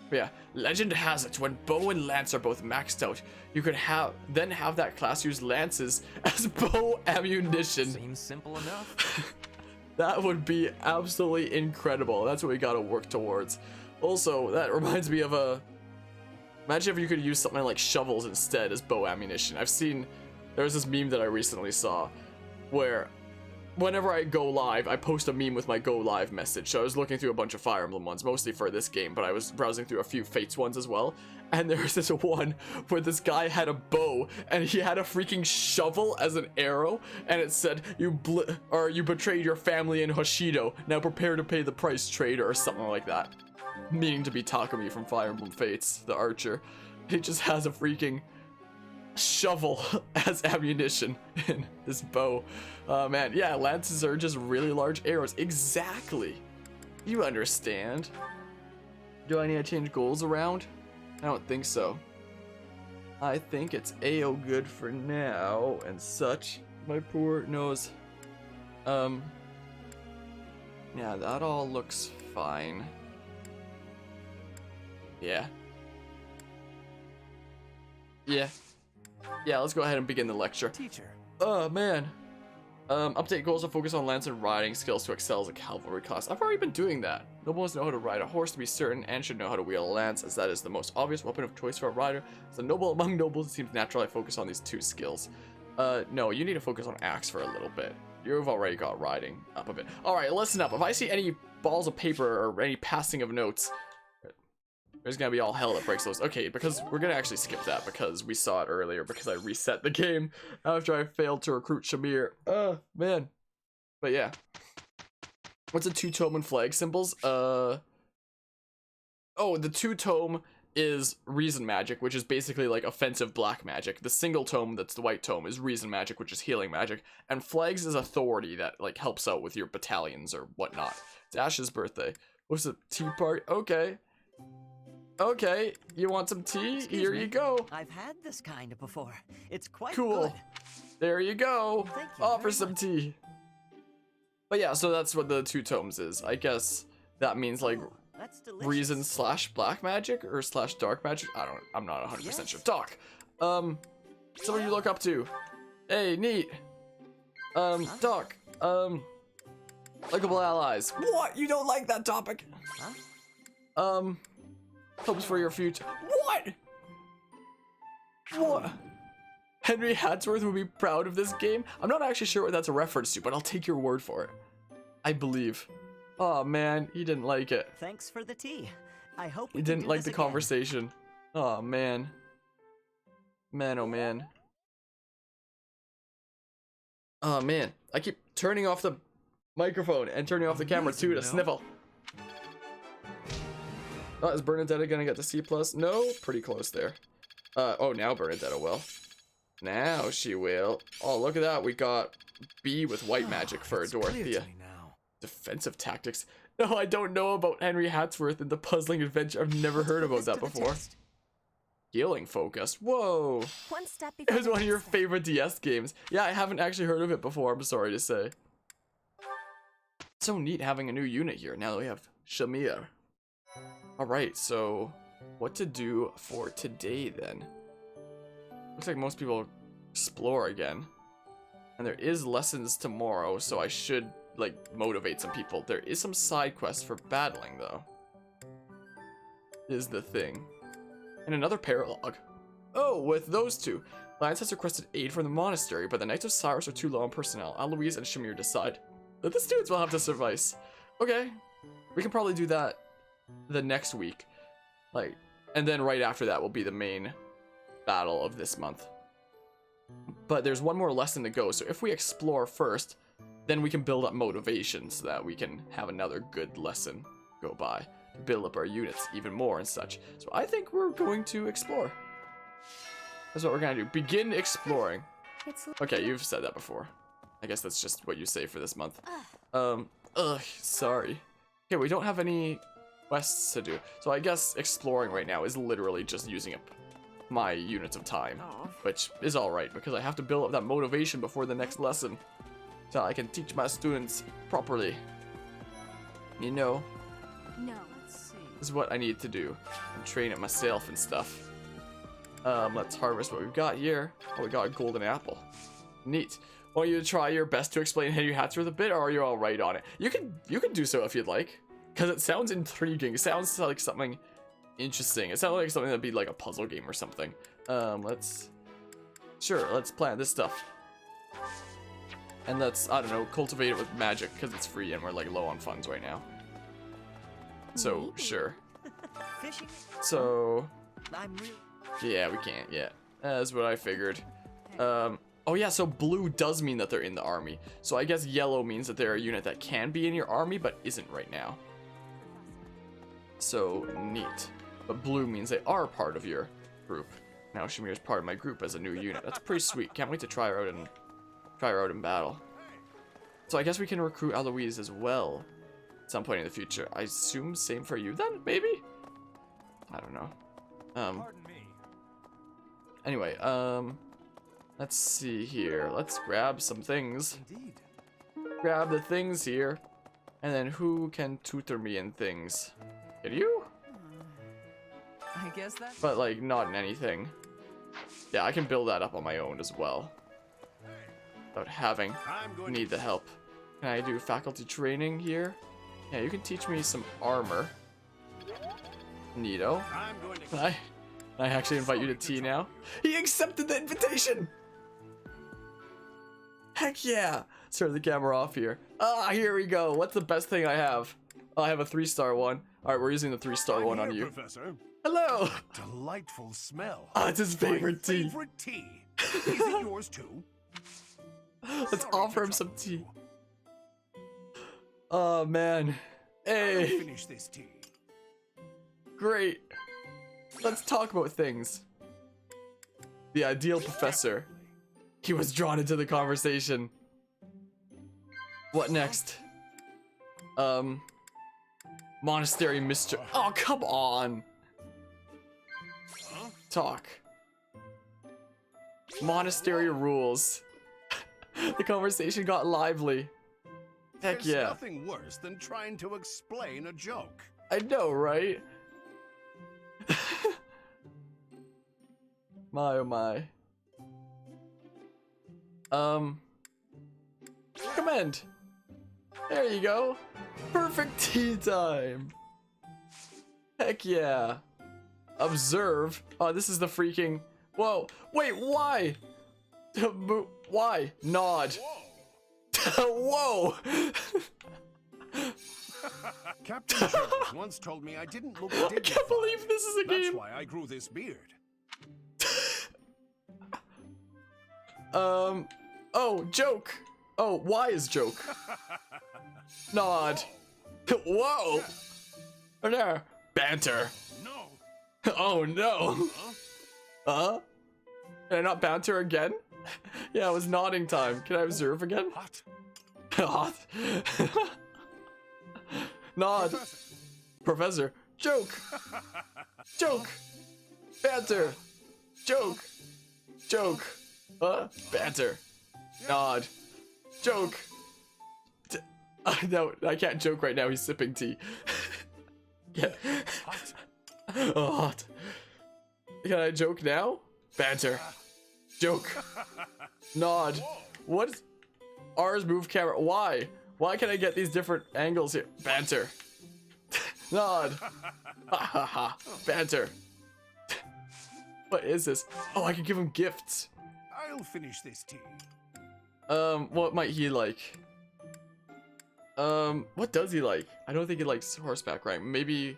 But yeah, legend has it, when bow and lance are both maxed out, you could then have that class use lances as bow ammunition. Seems simple enough. That would be absolutely incredible. That's what we got to work towards. Also, that reminds me of a... Imagine if you could use something like shovels instead as bow ammunition. There was this meme that I recently saw where whenever I go live, I post a meme with my go live message. So I was looking through a bunch of Fire Emblem ones, mostly for this game, but I was browsing through a few Fates ones as well. And there was this one where this guy had a bow and he had a freaking shovel as an arrow, and it said, you betrayed your family in Hoshido. Now prepare to pay the price, traitor," or something like that. Meaning to be Takumi from Fire Emblem Fates, the archer. He just has a freaking shovel as ammunition in his bow. Man, yeah, lances are just really large arrows. Exactly. You understand. Do I need to change goals around? I don't think so. I think it's A-O good for now and such. My poor nose. Yeah, that all looks fine. Yeah. Yeah, let's go ahead and begin the lecture. Teacher. Oh, man. Update goals to focus on lance and riding skills to excel as a cavalry class. I've already been doing that. Nobles know how to ride a horse to be certain, and should know how to wield a lance, as that is the most obvious weapon of choice for a rider. As a noble among nobles, it seems natural I focus on these two skills. No, you need to focus on axe for a little bit. You've already got riding up a bit. Alright, listen up. If I see any balls of paper or any passing of notes, there's gonna be all hell that breaks loose. Okay, because we're gonna actually skip that because we saw it earlier because I reset the game after I failed to recruit Shamir. Man. But yeah. What's a two-tome and flag symbols? Oh, the two-tome is reason magic, which is basically like offensive black magic. The single tome, that's the white tome, is reason magic, which is healing magic. And flags is authority that like helps out with your battalions or whatnot. It's Ash's birthday. What's a tea party? Okay. Okay, you want some tea? Here you go. I've had this kind before. It's quite cool. Good. There you go. Thank you Offer some tea. But yeah, so that's what the two tomes is. I guess that means like reason / black magic or / dark magic. I'm not 100% sure. Doc, someone you look up to. Hey, neat. Doc, Likable allies. What? You don't like that topic? Huh? Hopes for your future. What? What? Henry Hatsworth would be proud of this game? I'm not actually sure what that's a reference to, but I'll take your word for it. I believe. Oh man, he didn't like it. Thanks for the tea. I hope He didn't like the conversation. Oh man. Man, oh man. Oh man, I keep turning off the microphone and turning off the camera too to sniffle. Oh, is Bernadetta gonna get the C+? No, pretty close there. Oh, now Bernadetta will. Now she will. Oh, look at that. We got B with white magic for Dorothea. Defensive tactics. No, I don't know about Henry Hatsworth and the puzzling adventure. I've never heard about that before. Healing focus. Whoa. One step It before was one of your favorite DS games. Yeah, I haven't actually heard of it before, I'm sorry to say. It's so neat having a new unit here now that we have Shamir. Alright, so what to do for today then? Looks like most people explore again. And there is lessons tomorrow, so I should like motivate some people. There is some side quests for battling though. Is the thing. And another paralogue. Oh, with those two. Lance has requested aid from the monastery, but the Knights of Cyrus are too low on personnel. Alois and Shamir decide that the students will have to suffice. Okay. We can probably do that the next week. Like, and then right after that will be the main battle of this month. But there's one more lesson to go, so if we explore first, then we can build up motivation so that we can have another good lesson go by. Build up our units even more and such. So I think we're going to explore. That's what we're gonna do. Begin exploring. Okay, you've said that before. I guess that's just what you say for this month. Sorry. Okay, we don't have any quests to do. So I guess exploring right now is literally just using up my units of time. Which is alright, because I have to build up that motivation before the next lesson. So I can teach my students properly. You know? No. This is what I need to do. And train it myself and stuff. Let's harvest what we've got here. Oh, we got a golden apple. Neat. Want you to try your best to explain Henry Hatsworth a bit, or are you all right on it? You can do so if you'd like, because it sounds intriguing. It sounds like something interesting. It sounds like something that'd be like a puzzle game or something. Let's plant this stuff, and let's, I don't know, cultivate it with magic because it's free and we're like low on funds right now. So sure. So yeah, we can't yet. That's what I figured. Oh yeah, so blue does mean that they're in the army. So I guess yellow means that they're a unit that can be in your army, but isn't right now. So neat. But blue means they are part of your group. Now Shamir is part of my group as a new unit. That's pretty sweet. Can't wait to try her out in battle. So I guess we can recruit Alois as well at some point in the future. I assume same for you then, maybe? I don't know. Anyway, let's see here. Let's grab some things. Grab the things here. And then who can tutor me in things? Can you? I guess that. But like not in anything. Yeah, I can build that up on my own as well. Without having need the help. Can I do faculty training here? Yeah, you can teach me some armor. Neato. Can I actually invite you to tea now? He accepted the invitation! Heck yeah! Turn the camera off here. Ah, here we go. What's the best thing I have? Oh, I have a 3-star one. Alright, we're using the 3-star one on you. Professor. Hello! Delightful smell. Oh, it's his favorite tea. Favorite tea. Is it yours too? Let's offer him some tea. Oh man. Hey. Finish this tea. Great. Let's talk about things. The ideal professor. He was drawn into the conversation. What next? Monastery mistress. Oh, come on. Talk. Monastery rules. The conversation got lively. Heck There's yeah. nothing worse than trying to explain a joke. I know, right? My oh my. Recommend. There you go. Perfect tea time. Heck yeah. Observe. Oh, this is the freaking... Whoa. Wait, why? Why? Nod. Whoa. Captain Jones once told me I didn't look dignified. I can't believe this is a game. That's why I grew this beard. Oh, joke. Oh, why is joke? Nod. Whoa. There. Banter. No. Oh no. Huh? Can I not banter again? Yeah, it was nodding time. Can I observe again? Hot. Hot. Nod. Professor. Joke. Joke. Banter. Joke. Joke. Banter. Nod. Joke. No, I can't joke right now. He's sipping tea. Yeah. Hot. Oh, hot. Can I joke now? Banter. Joke. Nod. What? R's move camera. Why? Why can I get these different angles here? Banter. Nod. Ha ha ha. Banter. What is this? Oh, I can give him gifts. I'll finish this tea. What might he like? What does he like? I don't think he likes horseback riding. Maybe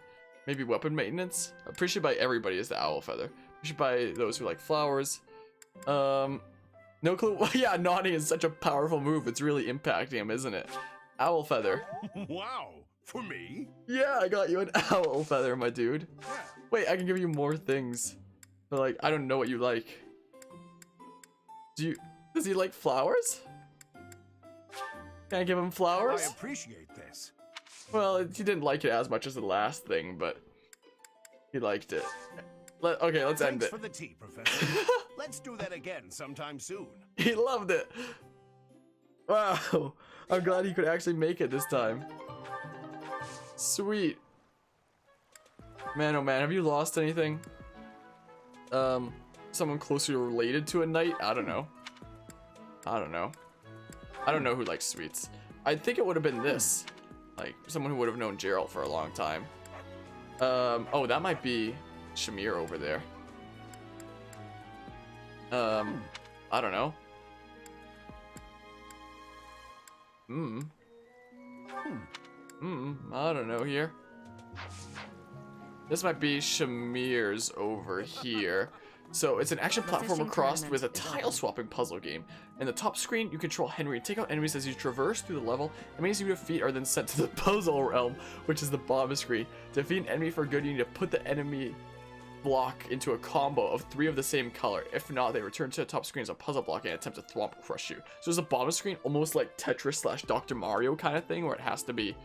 weapon maintenance? Appreciated by everybody is the owl feather. Appreciated by those who like flowers. No clue. Yeah, nodding is such a powerful move. It's really impacting him, isn't it? Owl feather. Wow, for me? Yeah, I got you an owl feather, my dude. Yeah. Wait, I can give you more things. But like, I don't know what you like. Does he like flowers? Can I give him flowers? I appreciate this. Well, he didn't like it as much as the last thing, but he liked it. Okay, let's end it. Thanks for the tea, Professor. Let's do that again sometime soon. He loved it. Wow. I'm glad he could actually make it this time. Sweet. Man, oh man, have you lost anything? Someone closely related to a knight? I don't know. I don't know who likes sweets. I think it would have been this. Like, someone who would have known Gerald for a long time. Oh, that might be Shamir over there. I don't know. I don't know here. This might be Shamir's over here. So it's an action platformer crossed with a tile swapping puzzle game. In the top screen, you control Henry and take out enemies as you traverse through the level. Enemies you defeat are then sent to the puzzle realm, which is the bottom screen. To defeat an enemy for good, you need to put the enemy block into a combo of 3 of the same color. If not, they return to the top screen as a puzzle block and attempt to thwomp crush you. So there's a bottom screen, almost like Tetris / Dr. Mario kind of thing, where it has to be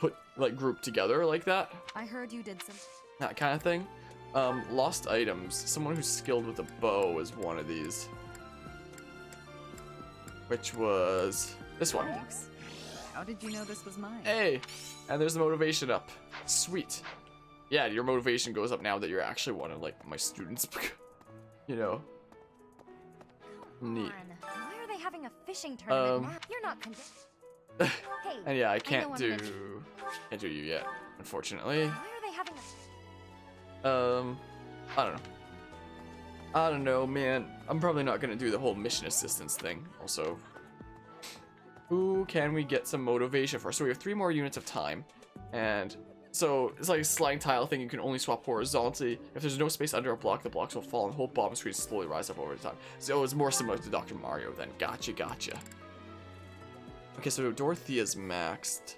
put, like, grouped together like that. I heard you did some... That kind of thing. Lost items. Someone who's skilled with a bow is one of these. Which was this one. Thanks. How did you know this was mine? Hey! And there's the motivation up. Sweet. Yeah, your motivation goes up now that you're actually one of, like, my students. You know. Neat. Why are they having a fishing tournament now? You're not convinced. Hey, and yeah, I can't do you yet, unfortunately. Why are they having a... I don't know. I don't know, man. I'm probably not gonna do the whole mission assistance thing. Also, who can we get some motivation for? So we have 3 more units of time, and so it's like a sliding tile thing. You can only swap horizontally. If there's no space under a block, the blocks will fall and the whole bottom screen slowly rise up over time. So it's more similar to Dr. Mario then. Gotcha. Okay, so Dorothea's maxed.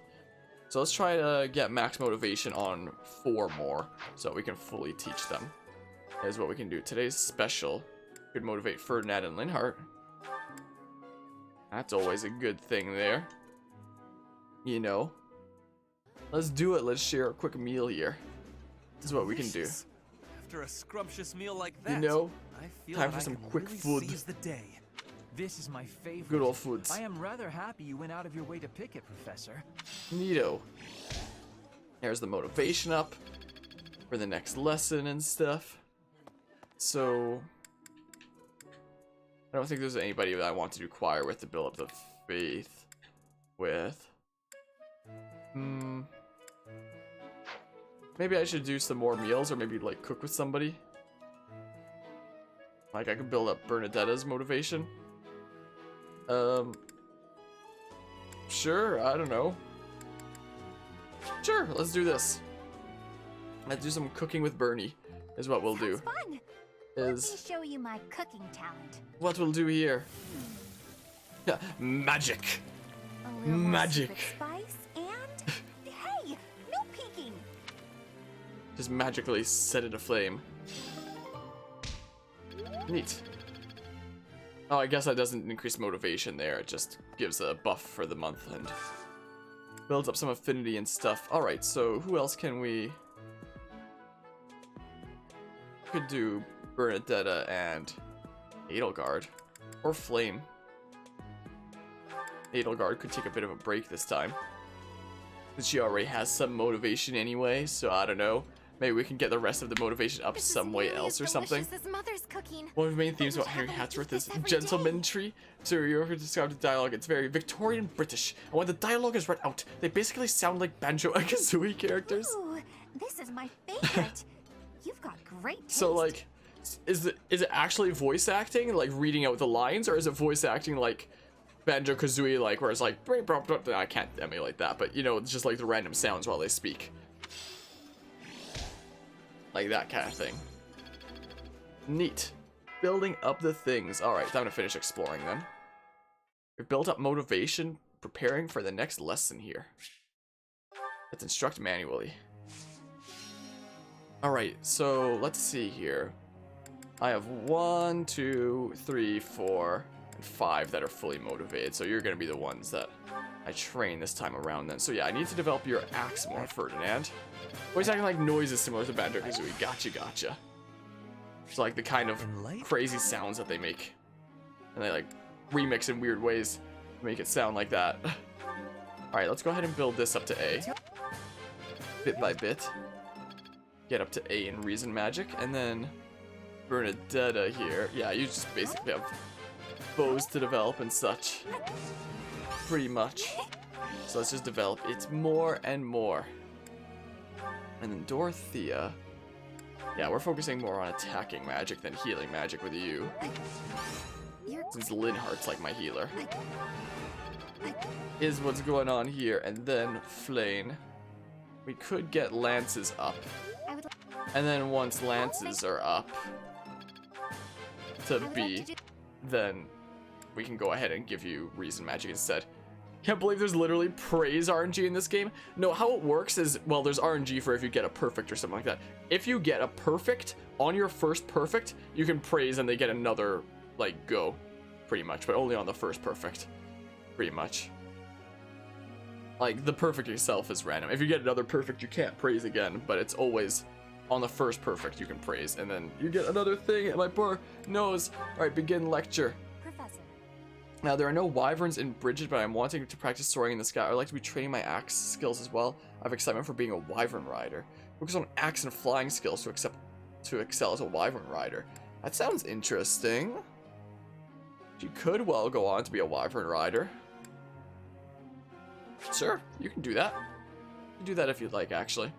So let's try to get max motivation on 4 more so we can fully teach them. That is what we can do. Today's special could motivate Ferdinand and Linhart. That's always a good thing there. You know. Let's do it. Let's share a quick meal here. This is what we can do. After a scrumptious meal like that, You know, I feel time that for some I can quick really food. seize the day. This is my favorite. Good old foods. I am rather happy you went out of your way to pick it, Professor. Neato. There's the motivation up for the next lesson and stuff. So, I don't think there's anybody that I want to do choir with to build up the faith with. Maybe I should do some more meals, or maybe like cook with somebody. Like I could build up Bernadetta's motivation. Sure, I don't know. Sure, let's do this. Let's do some cooking with Bernie, is what we'll do. Fun. Let me show you my cooking talent. What we'll do here? Yeah, magic. A little Magic. more spice and hey, no peeking. Just magically set it aflame. Neat. Oh, I guess that doesn't increase motivation there. It just gives a buff for the month and builds up some affinity and stuff. Alright, so who else can we... Could do Bernadetta and Edelgard. Or Flame. Edelgard could take a bit of a break this time. But she already has some motivation anyway, so I don't know. Maybe we can get the rest of the motivation up some way else or something. Mother's cooking. One of the main themes about Henry Hatsworth is gentlemanry. So you ever described the dialogue, it's very Victorian British. And when the dialogue is read out, they basically sound like Banjo-Kazooie characters. Ooh, this is my favorite. You've got great taste. So like, is it actually voice acting, like reading out the lines, or is it voice acting like Banjo-Kazooie, like where it's like, I can't emulate that, but you know, it's just like the random sounds while they speak. Like that kind of thing. Neat. Building up the things. Alright, time to finish exploring them. We've built up motivation, preparing for the next lesson here. Let's instruct manually. Alright, so let's see here. I have 1, 2, 3, 4, and 5 that are fully motivated, so you're gonna be the ones that I train this time around then. So yeah, I need to develop your axe more, Ferdinand. Voice acting like noises similar to Banjo-Kazooie. Gotcha. It's like the kind of crazy sounds that they make. And they like remix in weird ways to make it sound like that. Alright, let's go ahead and build this up to A. Bit by bit. Get up to A in Reason Magic, and then Bernadetta here. Yeah, you just basically have bows to develop and such. Pretty much. So let's just develop it more and more. And then Dorothea. Yeah, we're focusing more on attacking magic than healing magic with you. Since Linhardt's like my healer. Is what's going on here. And then Flame. We could get lances up. And then once lances are up to B, then we can go ahead and give you Reason Magic instead. Can't believe there's literally praise RNG in this game. No, how it works is, well, there's RNG for if you get a perfect or something like that. If you get a perfect, on your first perfect, you can praise and they get another, like, go, pretty much, but only on the first perfect, pretty much. Like, the perfect itself is random. If you get another perfect, you can't praise again, but it's always on the first perfect you can praise, and then you get another thing at my poor nose. Alright, begin lecture. Now, there are no wyverns in Bridget, but I'm wanting to practice soaring in the sky. I'd like to be training my axe skills as well. I have excitement for being a wyvern rider. Focus on axe and flying skills to excel as a wyvern rider. That sounds interesting. You could well go on to be a wyvern rider. Sure, you can do that. You can do that if you'd like, actually.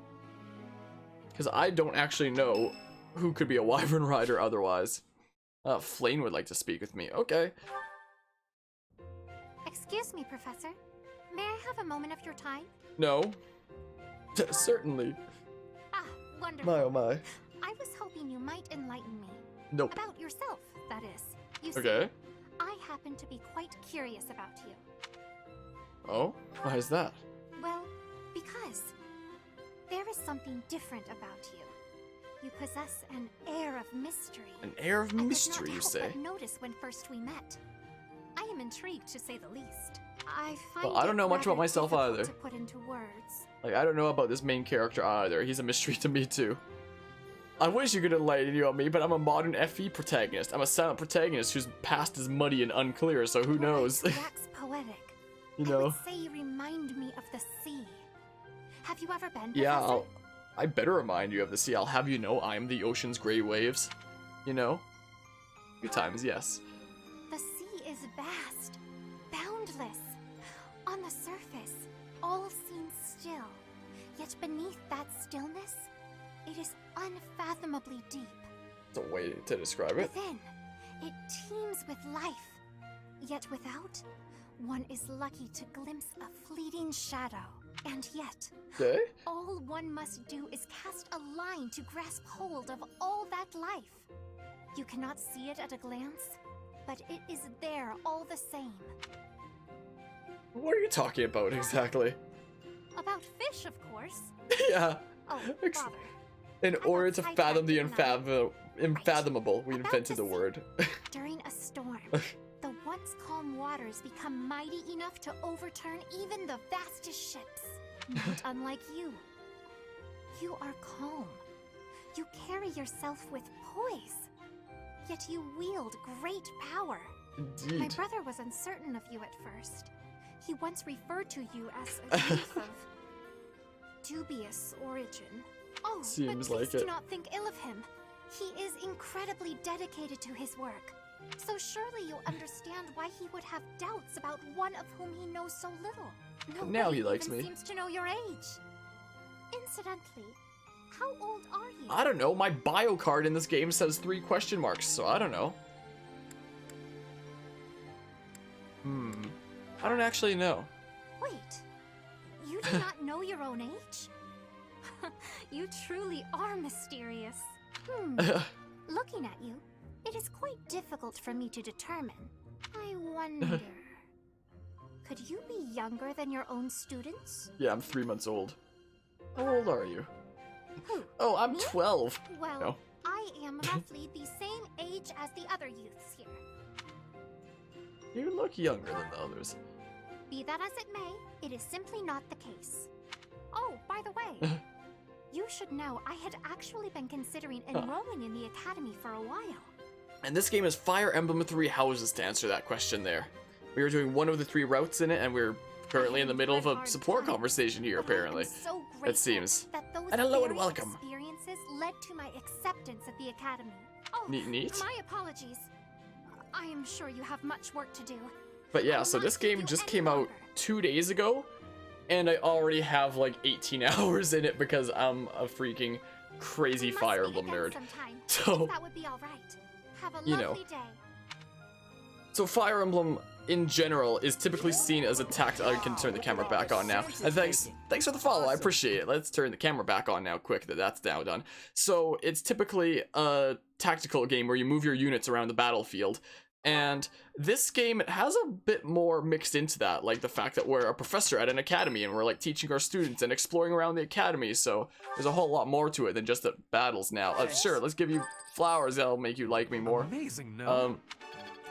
Because I don't actually know who could be a wyvern rider otherwise. Flame would like to speak with me. Okay. Excuse me, Professor. May I have a moment of your time? No. Certainly. Ah, wonderful. My oh my. I was hoping you might enlighten me. Nope. About yourself, that is. You see, Okay. I happen to be quite curious about you. Oh? Why is that? Well, because there is something different about you. You possess an air of mystery. An air of mystery, you say? I could not help but notice when first we met. I am intrigued, to say the least. I find Well, I don't know much about myself either. to put into words. Like, I don't know about this main character either. He's a mystery to me, too. I wish you could enlighten you on me, but I'm a modern FE protagonist. I'm a silent protagonist whose past is muddy and unclear, so who knows? Wax poetic. You know? I would say you remind me of the sea. Have you ever been? Yeah, Professor? I better remind you of the sea. I'll have you know I am the ocean's gray waves. You know? A few times, yes. The sea is vast, boundless. On the surface, all seems still. Yet beneath that stillness, it is unfathomably deep. It's a way to describe it. Within, it teems with life. Yet without, one is lucky to glimpse a fleeting shadow. And yet, Okay. all one must do is cast a line to grasp hold of all that life. You cannot see it at a glance, but it is there all the same. What are you talking about exactly? About fish, of course. Yeah. Oh, bother. In order to fathom the unfathomable, we invented the word. During a storm, the once calm waters become mighty enough to overturn even the vastest ships. Not unlike you. You are calm. You carry yourself with poise. Yet you wield great power. Indeed. My brother was uncertain of you at first. He once referred to you as a youth of dubious origin. Oh, Seems but like please it. do not think ill of him. He is incredibly dedicated to his work. So surely you understand why he would have doubts about one of whom he knows so little. Now Nobody he likes even me. seems to know your age. Incidentally, how old are you? I don't know. My bio card in this game says 3 question marks, so I don't know. I don't actually know. Wait, you do not know your own age? You truly are mysterious. Looking at you, it is quite difficult for me to determine. I wonder... Could you be younger than your own students? Yeah, I'm 3 months old. How old are you? Who? Oh, I'm Me? 12. Well, No. I am roughly the same age as the other youths here. You look younger than the others. Be that as it may, it is simply not the case. Oh, by the way, you should know I had actually been considering enrolling in the academy for a while. And this game has Fire Emblem 3 houses to answer that question there. We were doing one of the 3 routes in it, and we're currently in the middle of a support conversation here, apparently. So It seems. that those And hello and various welcome. experiences led to my acceptance at the academy. Oh, Neat. my apologies. I am sure you have much work to do. But yeah, so this game just came out 2 days ago, and I already have like 18 hours in it because I'm a freaking crazy Fire Emblem nerd. Sometime. So, That would be all right. Have a you know. lovely day. So Fire Emblem in general is typically seen as a I can turn the camera back on now. And thanks for the follow, I appreciate it. Let's turn the camera back on now quick, that's now done. So it's typically a tactical game where you move your units around the battlefield. And this game has a bit more mixed into that, like the fact that we're a professor at an academy and we're like teaching our students and exploring around the academy, so there's a whole lot more to it than just the battles now. Sure, let's give you flowers, that'll make you like me more. Amazing, no?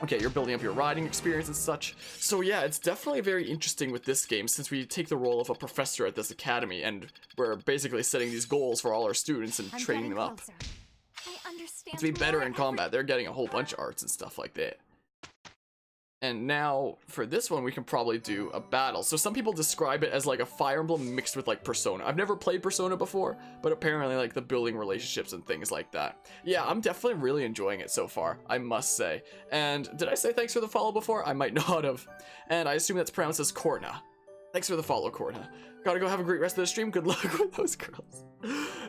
Okay, you're building up your riding experience and such. So yeah, it's definitely very interesting with this game since we take the role of a professor at this academy and we're basically setting these goals for all our students and training them up. I understand To be better more in combat, they're getting a whole bunch of arts and stuff like that. And now, for this one, we can probably do a battle. So some people describe it as like a Fire Emblem mixed with like Persona. I've never played Persona before, but apparently like the building relationships and things like that. Yeah, I'm definitely really enjoying it so far, I must say. And did I say thanks for the follow before? I might not have. And I assume that's pronounced as Korna. Thanks for the follow, Korna. Gotta go have a great rest of the stream. Good luck with those girls.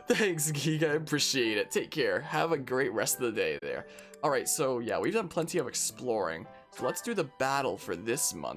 Thanks, Geek. I appreciate it. Take care. Have a great rest of the day there. Alright, so yeah, we've done plenty of exploring. So let's do the battle for this month.